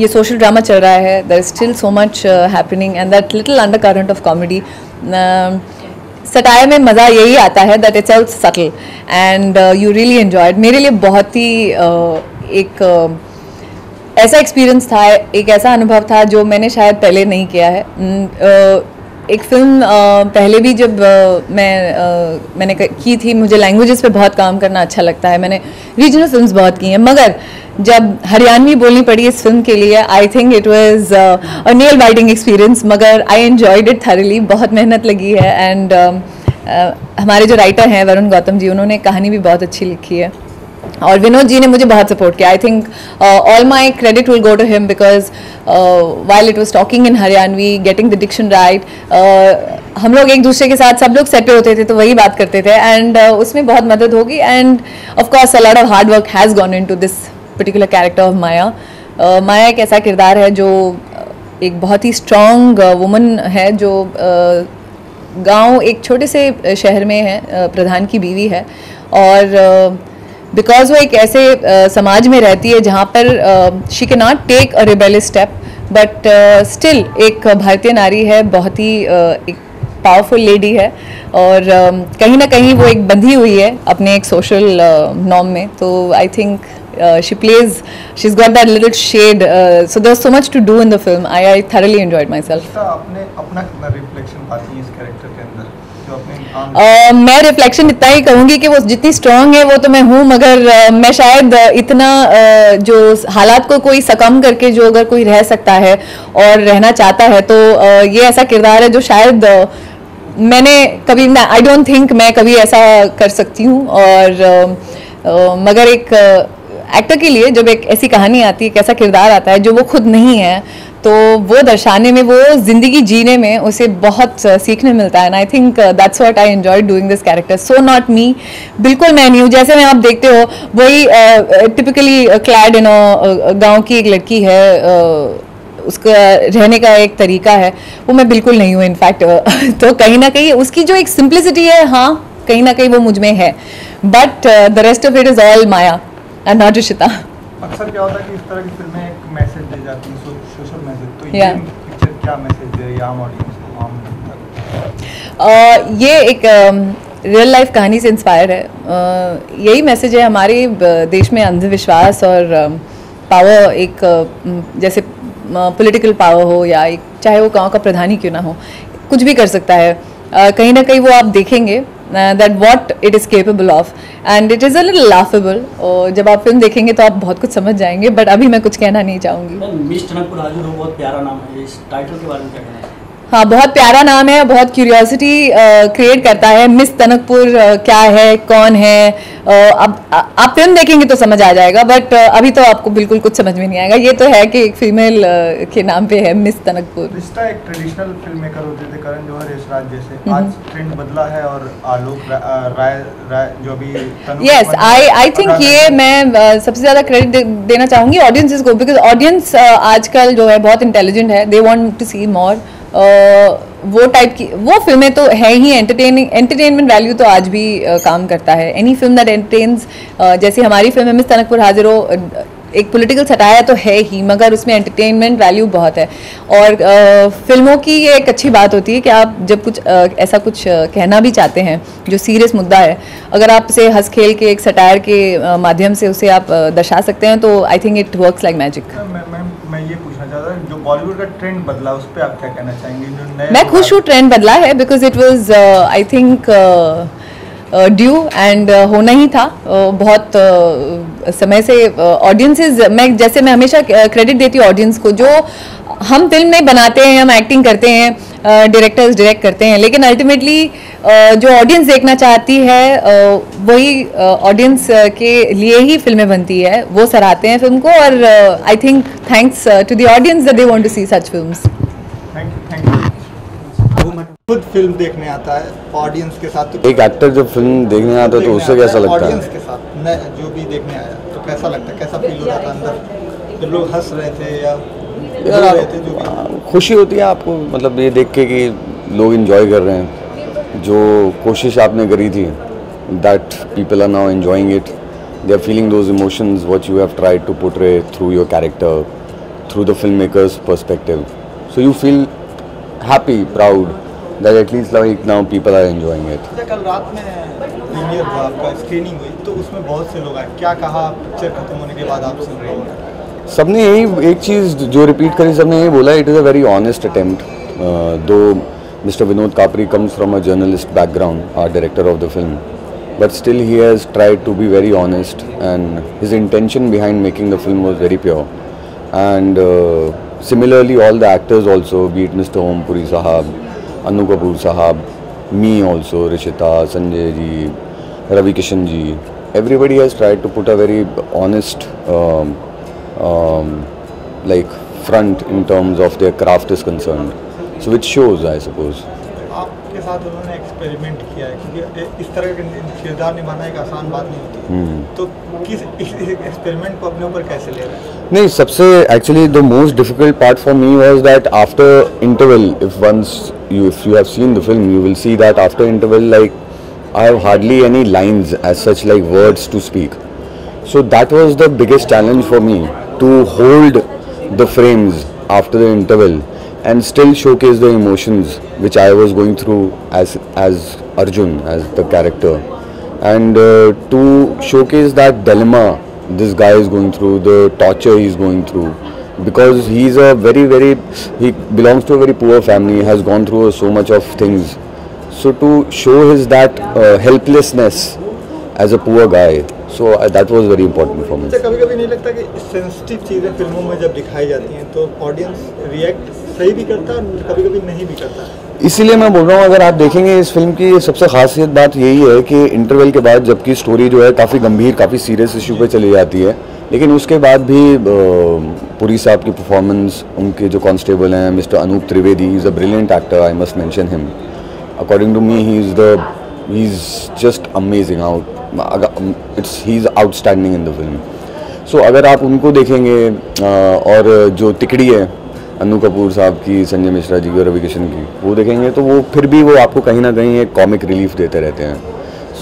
ये सोशल ड्रामा चल रहा है, there is still so much happening and that little undercurrent of comedy. Satire में मज़ा यही आता है that it's out subtle and you really enjoyed. मेरे लिए बहुत ही एक ऐसा एक्सपीरियंस था, एक ऐसा अनुभव था जो मैंने शायद पहले नहीं किया है। एक फिल्म पहले भी जब मैंने की थी, मुझे लैंग्वेजेस पे बहुत काम करना अच्छा लगता है, मैंने रीजनल फिल्म्स बहुत की हैं, मगर जब हरियाणवी बोलनी पड़ी इस फिल्म के लिए, I think it was a nail biting experience, मगर आई एंजॉयड इट थॉरली। बहुत मेहनत लगी है, एंड हमारे जो राइटर हैं वरुण गौतम जी, उन्होंने कहानी भी बहुत अच्छी लिखी है, और विनोद जी ने मुझे बहुत सपोर्ट किया। I think all my credit will go to him, because while it was talking in Haryanvi, getting the diction right, हम लोग एक दूसरे के साथ, सब लोग सेट पे होते थे तो वही बात करते थे, एंड उसमें बहुत मदद होगी। And of course a lot of hard work has gone into this particular character of Maya. Maya एक ऐसा किरदार है जो एक बहुत ही स्ट्रॉन्ग वुमन है, जो गांव एक छोटे से शहर में है, प्रधान की बीवी है, और बिकॉज वो एक ऐसे समाज में रहती है जहाँ पर she can not take a rebellious step, but still एक भारतीय नारी है, बहुत ही एक पावरफुल लेडी है, और कहीं ना कहीं वो एक बंधी हुई है अपने एक सोशल नॉर्म में। तो I think she plays, she's got that little shade, so there's so much to do in the film. I thoroughly enjoyed myself. आपने अपना कितना रिफ्लेक्शन पाती है इस कैरेक्टर के अंदर जो अपने मैं रिफ्लेक्शन इतना ही कहूँगी कि वो जितनी स्ट्रॉन्ग है वो तो मैं हूँ, मगर मैं शायद इतना जो हालात को कोई सकम करके जो अगर कोई रह सकता है और रहना चाहता है तो ये ऐसा किरदार है जो शायद मैंने कभी, आई डोंट थिंक मैं कभी ऐसा कर सकती हूँ। और मगर एक एक्टर के लिए जब एक ऐसी कहानी आती है, एक ऐसा किरदार आता है जो वो खुद नहीं है, तो वो दर्शाने में, वो ज़िंदगी जीने में उसे बहुत सीखने मिलता है। And I think that's what I enjoy doing this character. So not me, बिल्कुल मैं नहीं हूँ। जैसे मैं, आप देखते हो वही टिपिकली क्लैड इन गाँव की एक लड़की है, उसका रहने का एक तरीका है, वो मैं बिल्कुल नहीं हूँ इनफैक्ट। तो कहीं ना कहीं उसकी जो एक सिंप्लिसिटी है, हाँ कहीं ना कहीं वो मुझ में है, but the rest of it is all Maya and not Rishita. अक्सर क्या होता है कि इस तरह की फिल्में एक मैसेज दे जाती हैं, सोशल मैसेज, तो ये पिक्चर क्या मैसेज दे रही है आम ऑडियंस को, आम जनता को? ये एक रियल लाइफ कहानी से इंस्पायर है। यही मैसेज है, हमारे देश में अंधविश्वास और पावर, एक जैसे पॉलिटिकल पावर हो या एक, चाहे वो गांव का प्रधानी क्यों ना हो, कुछ भी कर सकता है। कहीं ना कहीं वो आप देखेंगे that what it is capable of, and it is a little laughable। और जब आप फिल्म देखेंगे तो आप बहुत कुछ समझ जाएंगे, बट अभी मैं कुछ कहना नहीं चाहूँगी। मिस टनकपुर हाजिर हो, बहुत प्यारा नाम है, इस टाइटल के बारे में क्या कहना है? हाँ, बहुत प्यारा नाम है, बहुत क्यूरियोसिटी क्रिएट करता है। मिस टनकपुर क्या है, कौन है, अब आप फिल्म देखेंगे तो समझ आ जाएगा, बट अभी तो आपको बिल्कुल कुछ समझ में नहीं आएगा। ये तो है कि एक फीमेल के नाम पे है मिस टनकपुर। रिश्ता एक ट्रेडिशनल फिल्म मेकर होते थे, करण जौहर, यशराज जैसे, आज ट्रेंड बदला है और आलोक राय जो भी यस, आई थिंक ये मैं सबसे ज़्यादा क्रेडिट देना चाहूँगी ऑडियंसेस को, बिकॉज ऑडियंस आजकल जो है बहुत इंटेलिजेंट है। दे वांट टू सी मोर वो टाइप की वो फिल्में तो है ही, एंटरटेनमेंट वैल्यू तो आज भी काम करता है। एनी फिल्म दैट एंटरटेन्स, जैसे हमारी फिल्म है मिस टनकपुर हाजिर हो, एक पॉलिटिकल सटायर तो है ही, मगर उसमें एंटरटेनमेंट वैल्यू बहुत है। और फिल्मों की ये एक अच्छी बात होती है कि आप जब कुछ ऐसा कुछ कहना भी चाहते हैं जो सीरियस मुद्दा है, अगर आप उसे हंस खेल के एक सटायर के माध्यम से उसे आप दर्शा सकते हैं, तो I think it works like magic. मैं ये पूछना चाहता हूँ, जो बॉलीवुड का ट्रेंड बदला उस पर आप क्या कहना चाहेंगे? जो नए, मैं खुश हूँ ट्रेंड बदला है, because it was I think due and होना ही था। बहुत समय से ऑडियंसेस, मैं जैसे हमेशा क्रेडिट देती हूँ ऑडियंस को। जो हम फिल्म नहीं बनाते हैं, हम एक्टिंग करते हैं, डायरेक्टर्स डायरेक्ट करते हैं, लेकिन अल्टीमेटली जो ऑडियंस देखना चाहती है वही ऑडियंस के लिए ही फिल्में बनती है। वो सराहते हैं फिल्म को, और I think thanks to the audience that they want to see such films. Thank you. खुद फिल्म देखने आता है ऑडियंस के साथ, तो एक एक्टर जब फिल्म देखने आता है तो उससे कैसा लगता है? ऑडियंस के साथ जो भी देखने आया तो कैसा लगता है, कैसा फील हो रहा था अंदर जब लोग हंस रहे थे या रहे थे? जो भी खुशी होती है आपको, मतलब ये देख के कि लोग एंजॉय कर रहे हैं, जो कोशिश आपने करी थी, that people are now enjoying it, they are feeling those emotions what you have tried to portray through your character, through the film makers perspective. So you feel happy, proud that at least like now people are enjoying it। कल रात में premiere हुआ, आपका screening हुई, तो उसमें बहुत से लोग आए, क्या कहा पिक्चर खत्म होने के बाद आप सुन रहे हैं? सबने यही एक चीज़ जो रिपीट करी, सबने यही बोला, it is a very honest attempt. Though mister Vinod Kapri comes from a journalist background, our director of the film, but still he has tried to be very honest, and his intention behind making the film was very pure। And similarly all the actors also, be it Mr. Om Puri Sahab, Anu Kapoor Sahab, me also, Rishita, Sanjay ji, Ravi Kishan ji, everybody has tried to put a very honest like front in terms of their craft is concerned, so which shows, I suppose। आपके साथ उन्होंने experiment किया है, क्योंकि इस तरह का किरदार निभाना एक आसान बात नहीं होती, तो किस एक्सपेरिमेंट को अपने ऊपर कैसे ले रहे हैं? नहीं, सबसे actually the most difficult part for me was that after interval, if you have seen the film, you will see that after interval, like I have hardly any lines as such, like words to speak. So that was the biggest challenge for me, to hold the frames after the interval and still showcase the emotions which I was going through as Arjun, as the character, and to showcase that dilemma this guy is going through, the torture he is going through, because he is a he belongs to a very poor family, has gone through so much of things. So to show his that helplessness as a poor guy, so that was very important for me. कभी कभी नहीं लगता कि sensitive चीज़ें फिल्मों में जब दिखाई जाती हैं तो ऑडियंस रिएक्ट सही भी करता है, कभी कभी नहीं भी करता है? इसीलिए मैं बोल रहा हूँ, अगर आप देखेंगे इस फिल्म की सबसे खासियत बात यही है कि इंटरवल के बाद जबकि स्टोरी जो है काफ़ी गंभीर, काफ़ी सीरियस इशू पे चली जाती है, लेकिन उसके बाद भी पुरी साहब की परफॉर्मेंस, उनके जो कांस्टेबल हैं mister Anoop Trivedi, he is a brilliant actor, I must mention him. According to me he is just amazing out. He is outstanding in the film. So अगर आप उनको देखेंगे और जो तिकड़ी है अन्नू कपूर साहब की, संजय मिश्रा जी की और रवि किशन की, वो देखेंगे तो वो फिर भी वो आपको कहीं ना कहीं एक कॉमिक रिलीफ देते रहते हैं.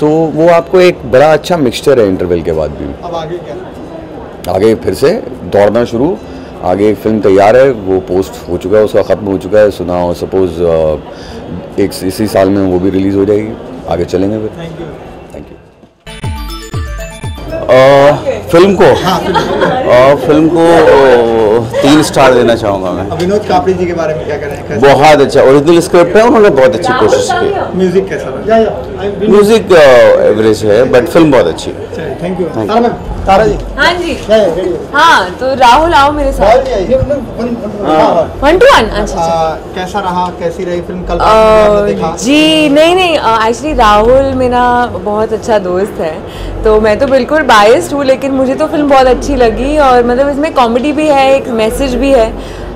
सो वो आपको एक बड़ा अच्छा मिक्सचर है इंटरवल के बाद भी. अब आगे क्या? आगे फिर से दौड़ना शुरू. आगे एक फिल्म तैयार है, वो पोस्ट हो चुका है, उसका ख़त्म हो चुका है. सुना हो सपोज इसी साल में वो भी रिलीज़ हो जाएगी. आगे चलेंगे फिर. Thank you. फिल्म को 3 स्टार देना चाहूँगा मैं. विनोद कापड़ी जी के बारे में क्या करें? बहुत अच्छा ओरिजिनल स्क्रिप्ट है, उन्होंने बहुत अच्छी कोशिश की. म्यूजिक कैसा लगा? म्यूजिक एवरेज है बट फिल्म बहुत अच्छी है. Thank you. तारा जी. हाँ जी. हाँ तो राहुल आओ मेरे साथ. 1-to-1. अच्छा. कैसा रहा, कैसी रही फिल्म? कल आपने देखा? जी नहीं एक्चुअली राहुल मेरा बहुत अच्छा दोस्त है, तो मैं तो बिल्कुल बायस्ड हूँ, लेकिन मुझे तो फिल्म बहुत अच्छी लगी. और मतलब इसमें कॉमेडी भी है, एक मैसेज भी है,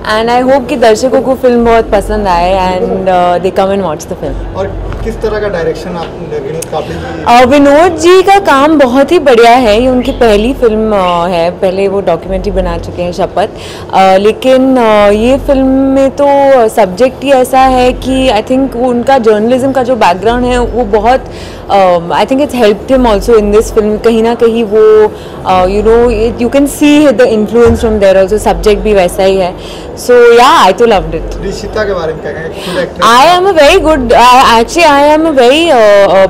एंड आई होप कि दर्शकों को फिल्म बहुत पसंद आए and they come and watch the film. और किस तरह का डायरेक्शन आप विनोद कापड़ी जी? विनोद जी का काम बहुत ही बढ़िया है. ये उनकी पहली फिल्म है, पहले वो डॉक्यूमेंट्री बना चुके हैं शपथ, लेकिन ये फिल्म में तो सब्जेक्ट ही ऐसा है कि आई थिंक उनका जर्नलिज्म का जो बैकग्राउंड है वो बहुत I think it's helped him also in this film. कहीं ना कहीं वो you can see the influence from there also. Subject भी वैसा ही है. सो या आई तो लव्ड इट. रिशिता के बारे में क्या कहेंगे? I am a very good, actually I am a very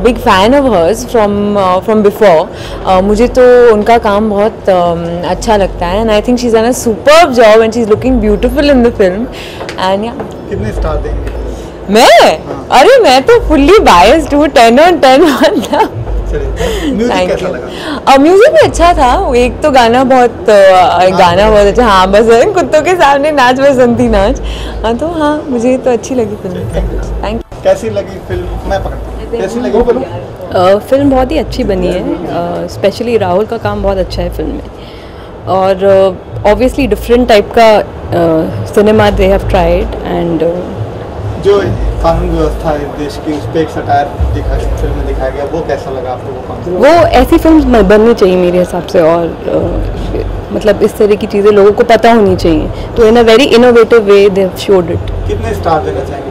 big fan of hers from before. मुझे तो उनका काम बहुत अच्छा लगता है, and I think she is done a superb job and she is looking beautiful in the film. And या कितने स्टार देंगे? मैं अरे मैं तो फुल्ली बायस्ड हूँ. 10 on 10 मतलब. कैसा लगा? म्यूजिक भी अच्छा था. एक तो गाना बहुत अच्छा. हाँ बस कुत्तों के सामने नाच बसंती नाच. हाँ तो हाँ मुझे तो अच्छी लगी फिल्म. Thank you. कैसी लगी फिल्म? मैं पकड़ता. कैसी लगी फिल्म? फिल्म बहुत ही अच्छी बनी है. स्पेशली राहुल का काम बहुत अच्छा है फिल्म में, और ऑब्वियसली डिफरेंट टाइप का cinema they have tried. And जो कानून व्यवस्था है देश की, उस पर एक सटायर फिल्म में दिखाया गया, वो कैसा लगा आपको? वो ऐसी फिल्म बननी चाहिए मेरे हिसाब से, और मतलब इस तरह की चीज़ें लोगों को पता होनी चाहिए. तो in a very innovative way they have showed it. कितने स्टार देना चाहेंगे?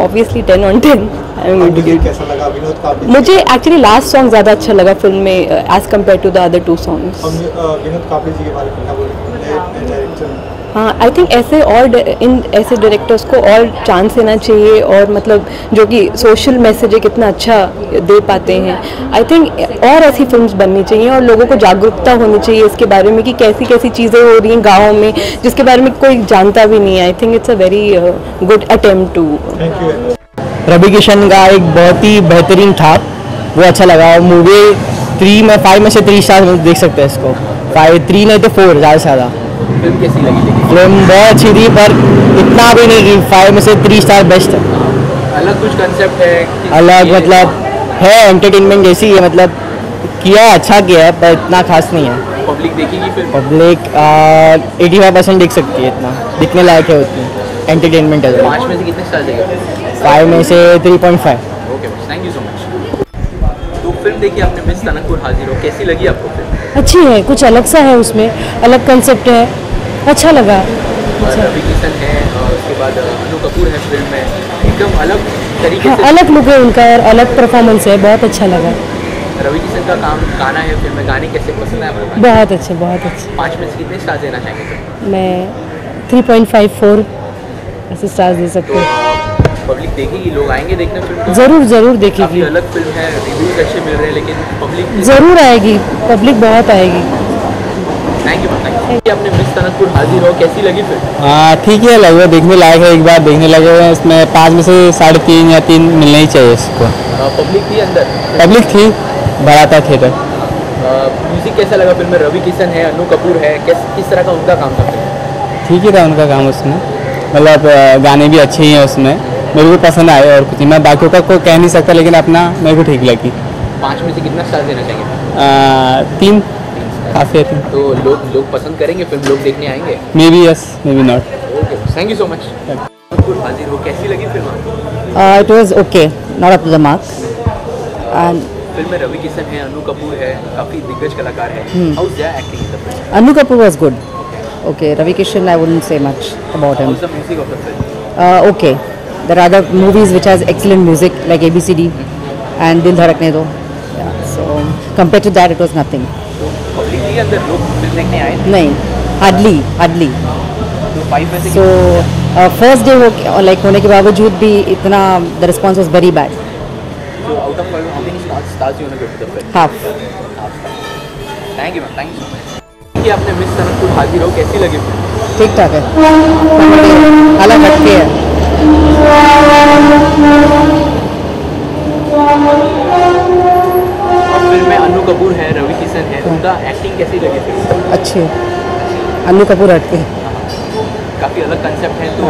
Obviously 10 on 10. कैसा लगा विनोद कापड़ी? मुझे एक्चुअली लास्ट सॉन्ग ज़्यादा अच्छा लगा फिल्म में as compared to the other 2 songs. Vinod Kapri ji के बारे में क्या बोलेंगे? हाँ आई थिंक ऐसे डायरेक्टर्स को और चांस देना चाहिए, और मतलब जो कि सोशल मैसेज कितना अच्छा दे पाते हैं. आई थिंक और ऐसी फिल्म्स बननी चाहिए, और लोगों को जागरूकता होनी चाहिए इसके बारे में कि कैसी कैसी चीज़ें हो रही हैं गाँव में जिसके बारे में कोई जानता भी नहीं है. I think it's a very good attempt too. Ravi Kishan का एक बहुत ही बेहतरीन था, वो अच्छा लगा. मूवी 5 में से 3 स्टार देख सकते हैं इसको. 3 नहीं तो 4 ज़्यादा से ज़्यादा. फिल्म कैसी लगी? फिल्म बहुत अच्छी थी, पर इतना भी नहीं कि 5 में से 3 स्टार बेस्ट है. अलग कुछ कंसेप्ट है? अलग मतलब है, एंटरटेनमेंट जैसी है, मतलब किया है, अच्छा किया है, पर इतना खास नहीं है. पब्लिक देखेगी फिल्म? पब्लिक 85% देख सकती है, इतना दिखने लायक है उतनी. एंटरटेनमेंट है. 5 में से कितने स्टार देगा? 5 में से 3.5. Okay, thank you so much. तो फिल्म देखिए आपने, मिस तनकपुर हाजिर हो, कैसी लगी आपको फिल्म? अच्छी है, कुछ अलग सा है उसमें, अलग कंसेप्ट है, अच्छा लगा. रवि किशन है और उसके बाद अनु कपूर है फिल्म में, एकदम अलग तरीके से. अलग लुक है उनका और अलग परफॉर्मेंस है, बहुत अच्छा लगा. रवि किशन का काम गाना है फिल्म में, गाने कैसे पसंद है आपको? बहुत अच्छे, बहुत अच्छे. 5 में से कितने स्टार देना चाहेंगे? मैं 3.54 ऐसे स्टार दे सकते हैं. पब्लिक देखेगी, लोग आएंगे देखने फिल्म? ज़रूर देखेगी. अलग फिल्म है, रिव्यूज अच्छे मिल रहे हैं, लेकिन पब्लिक ज़रूर आएगी, पब्लिक बहुत आएगी. Thank you ma'am. आपने मिस तनकपुर हाजिर हो, कैसी लगी फिल्म? ठीक है, लगभग देखने लायक है, एक बार देखने लगे हुए हैं। इसमें 5 में से 3.5 या 3 मिलना ही चाहिए इसको। पब्लिक थी अंदर? पब्लिक थी, बड़ा था थिएटर। म्यूजिक कैसा लगा फिल्म में? रवि किशन है, अनु कपूर है, किस तरह का उनका काम था? ठीक ही था उनका काम उसमें, मतलब गाने भी अच्छे ही हैं उसमें, मेरे को पसंद आए। और कुछ मैं बाकियों का कोई कह नहीं सकता, लेकिन अपना मेरे को ठीक लगी। 5 में से कितना स्टार देना चाहिए? 3 काफ़ी है। 3 तो लोग पसंद करेंगे फिल्म, लोग देखने आएंगे? May be yes, may be not. Okay, thank you so much. हाजिर हो, कैसी लगी film? It was okay, not up to the mark. And film में रवि किशन है, अनु कपूर है, काफ़ी दिग्गज कलाकार है। How is their acting in the film? Anu Kapoor was good. Okay, Ravi Kishan, I wouldn't say much about him. How's the music of the film? Okay, there are other movies which has excellent music like ABCD and Dil Dhadakne Do. Yeah, so compared to that, it was nothing. Public थी अंदर, लोग film देखने आए? नहीं, hardly. तो 5 में से So first day like होने के बावजूद भी इतना the response was very bad. So out of 5, how many stars you want to give to the film? Half. Thank you, ma'am. Thank you so much. कि आपने मिस तनकपुर हाजिर हो, कैसी लगी फिल्म? ठीक ठाक है, अलग हटके है। फिल्म में अनु कपूर है, रवि किशन है, उनका एक्टिंग कैसी लगी फिल्म? अच्छी, अनु कपूर हटके काफ़ी अलग कंसेप्ट है, तो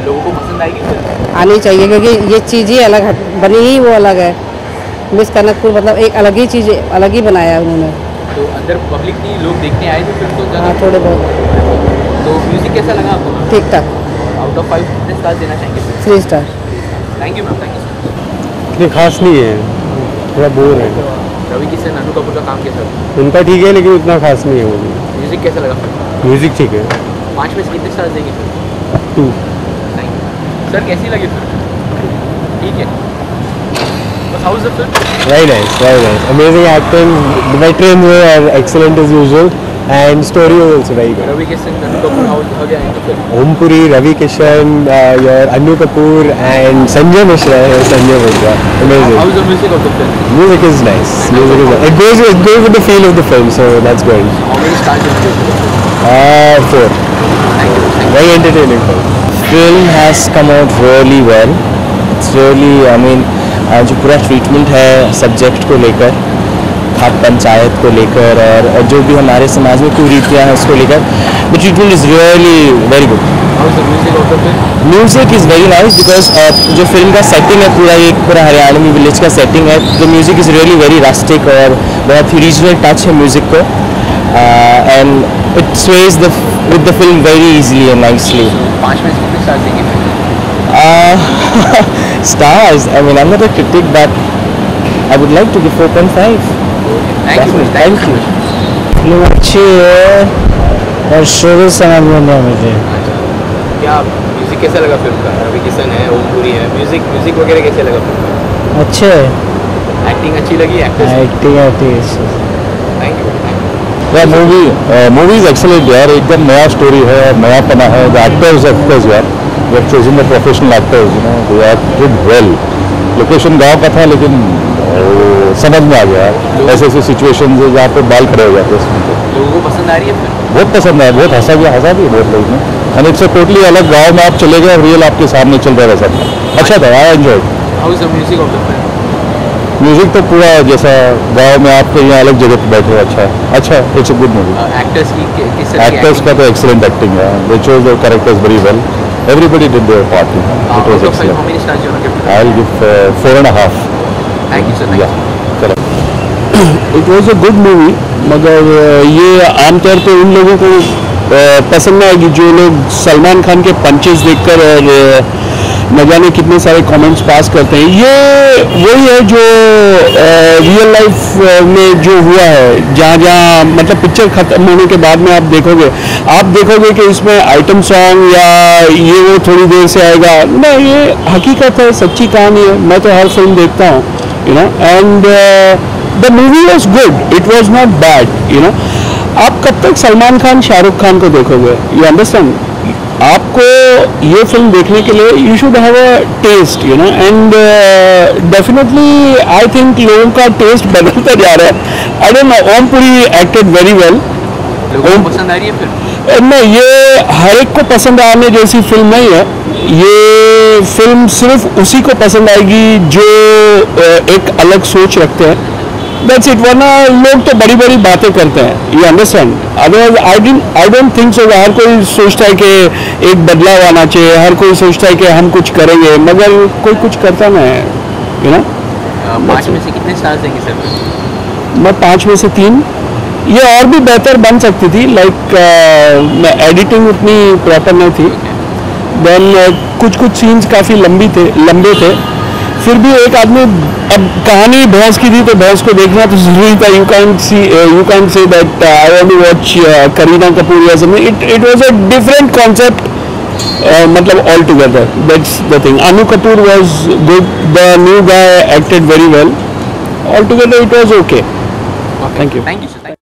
लोगों को पसंद आएगी फिल्म? आनी चाहिए, क्योंकि ये चीज़ ही अलग बनी ही वो अलग है। मिस तनकपुर मतलब एक अलग ही चीज़, अलग ही बनाया है उन्होंने। तो अंदर पब्लिक थी, लोग देखने आए थे फिल्म? तो हाँ, थोड़े बहुत। तो म्यूजिक कैसा लगा आपको? ठीक ठाक। आउट ऑफ 5 कितने स्टार देना चाहेंगे? 3 star. Thank you ma'am, thank you. इतनी खास नहीं है, थोड़ा बोर है। रवि किशन, अनु कपूर का काम कैसा लगा? उनका ठीक है, लेकिन उतना खास नहीं है वो। म्यूजिक कैसा लगा फिल्म? म्यूजिक ठीक है। 5 में से कितने स्टार देंगे फिल्म? 2। Thank you sir. कैसी लगी फिल्म? ठीक है। How is the film? Very nice, very nice. Amazing acting. The veterans were excellent as usual, and story was also very good. Ravi Kishan, Anu Kapoor, how they are in the film? Om Puri, Ravi Kishan, your Anu Kapoor, and Sanjay Mishra. Sanjay Mishra, amazing. How is the music of the film? Music is nice. Music is. It goes with the feel of the film, so that's good. How many stars did you give? 4. Thank you. Very entertaining film. Film has come out really well. It's really, I mean, जो पूरा treatment है subject को लेकर, खाप पंचायत को लेकर, और जो भी हमारे समाज में कुरीतियाँ हैं उसको लेकर, the treatment is really very good. Music is very nice, because जो फिल्म का सेटिंग है पूरा हरियाणवी विलेज का सेटिंग है। The music is really very rustic और बहुत ही रीजनल टच है म्यूज़िक को, and it Suez with the film very easily and nicely. 5 में से कितने स्टार देंगे? Stars. I mean, I'm not a critic, but I would like to give 4.5. Thank you. Film अच्छी है और शुरू समझ में नहीं मुझे। क्या म्यूजिक कैसा लगा फिल्म का? रवि किशन है, ओम पुरी है, म्यूजिक वगैरह कैसे लगा फिल्म का? अच्छे है। एक्टिंग अच्छी लगी? Acting thank you. Movie is excellent यार, एकदम नया स्टोरी है, नया पना है। द एक्टर्स ऑफ कोर्स यार, we have chosen the professional actors, you know, they are did well. Location गांव का था, लेकिन समझ में आ गया ऐसे ऐसे सिचुएशन है जहाँ पे बाल खड़े हो जाते हैं। लोगों को पसंद आ रही है फिल्म? बहुत पसंद है, बहुत हंसा भी बहुत लोग ने। एंड इट्स अ टोटली अलग गाँव में आप चले गए, रियल आपके सामने चल रहा है सब। अच्छा था, I enjoyed. How is the music of the film? Music तो पूरा जैसा गांव में आपके यहाँ अलग जगह पे बैठे हो। अच्छा it's a good movie. Actors का तो एक्सीलेंट एक्टिंग है, they chose their characters very well, everybody did their part, it was excellent. I will give 4.5। Thank you sir. It was a good movie, मगर ये आमतौर पे उन लोगों को पसंद आएगी जो लोग सलमान खान के पंचेस देखकर और न जाने कितने सारे कमेंट्स पास करते हैं। ये वही है जो रियल लाइफ में जो हुआ है, जहाँ मतलब पिक्चर खत्म होने के बाद में आप देखोगे कि इसमें आइटम सॉन्ग या ये वो थोड़ी देर से आएगा ना। ये हकीकत है, सच्ची कहानी है। मैं तो हर फिल्म देखता हूँ, you know, and the movie was good, it was not bad, you know. आप कब तक सलमान खान शाहरुख खान को देखोगे? You understand? आपको ये फिल्म देखने के लिए you should have a taste, you know, and definitely I think लोगों का टेस्ट बदलता जा रहा है। I don't know, Om Puri acted very well लोगों को पसंद आ रही है फिल्म? नहीं, ये हर एक को पसंद आने जैसी फिल्म नहीं है। ये फिल्म सिर्फ उसी को पसंद आएगी जो एक अलग सोच रखते हैं। That's it. वरना लोग तो बड़ी बड़ी बातें करते हैं, you understand. Otherwise I don't think so. हर कोई सोचता है कि एक बदलाव आना चाहिए, हर कोई सोचता है कि हम कुछ करेंगे, मगर कोई कुछ करता नहीं है, यू नो। 5 में से कितने स्टार्स देंगे सर? मैं 5 में से 3। ये और भी बेहतर बन सकती थी, लाइक एडिटिंग उतनी प्रॉपर नहीं थी। देन कुछ सीन्स काफ़ी लंबे थे। फिर भी एक आदमी, अब कहानी भैंस की थी तो भैंस को देखना तो जरूरी था। You can say that I want to watch Kareena Kapoor या something. It was a different concept, मतलब all together. That's the thing. Anu Kapoor was good, the new guy acted very well. All together it was okay. Thank you.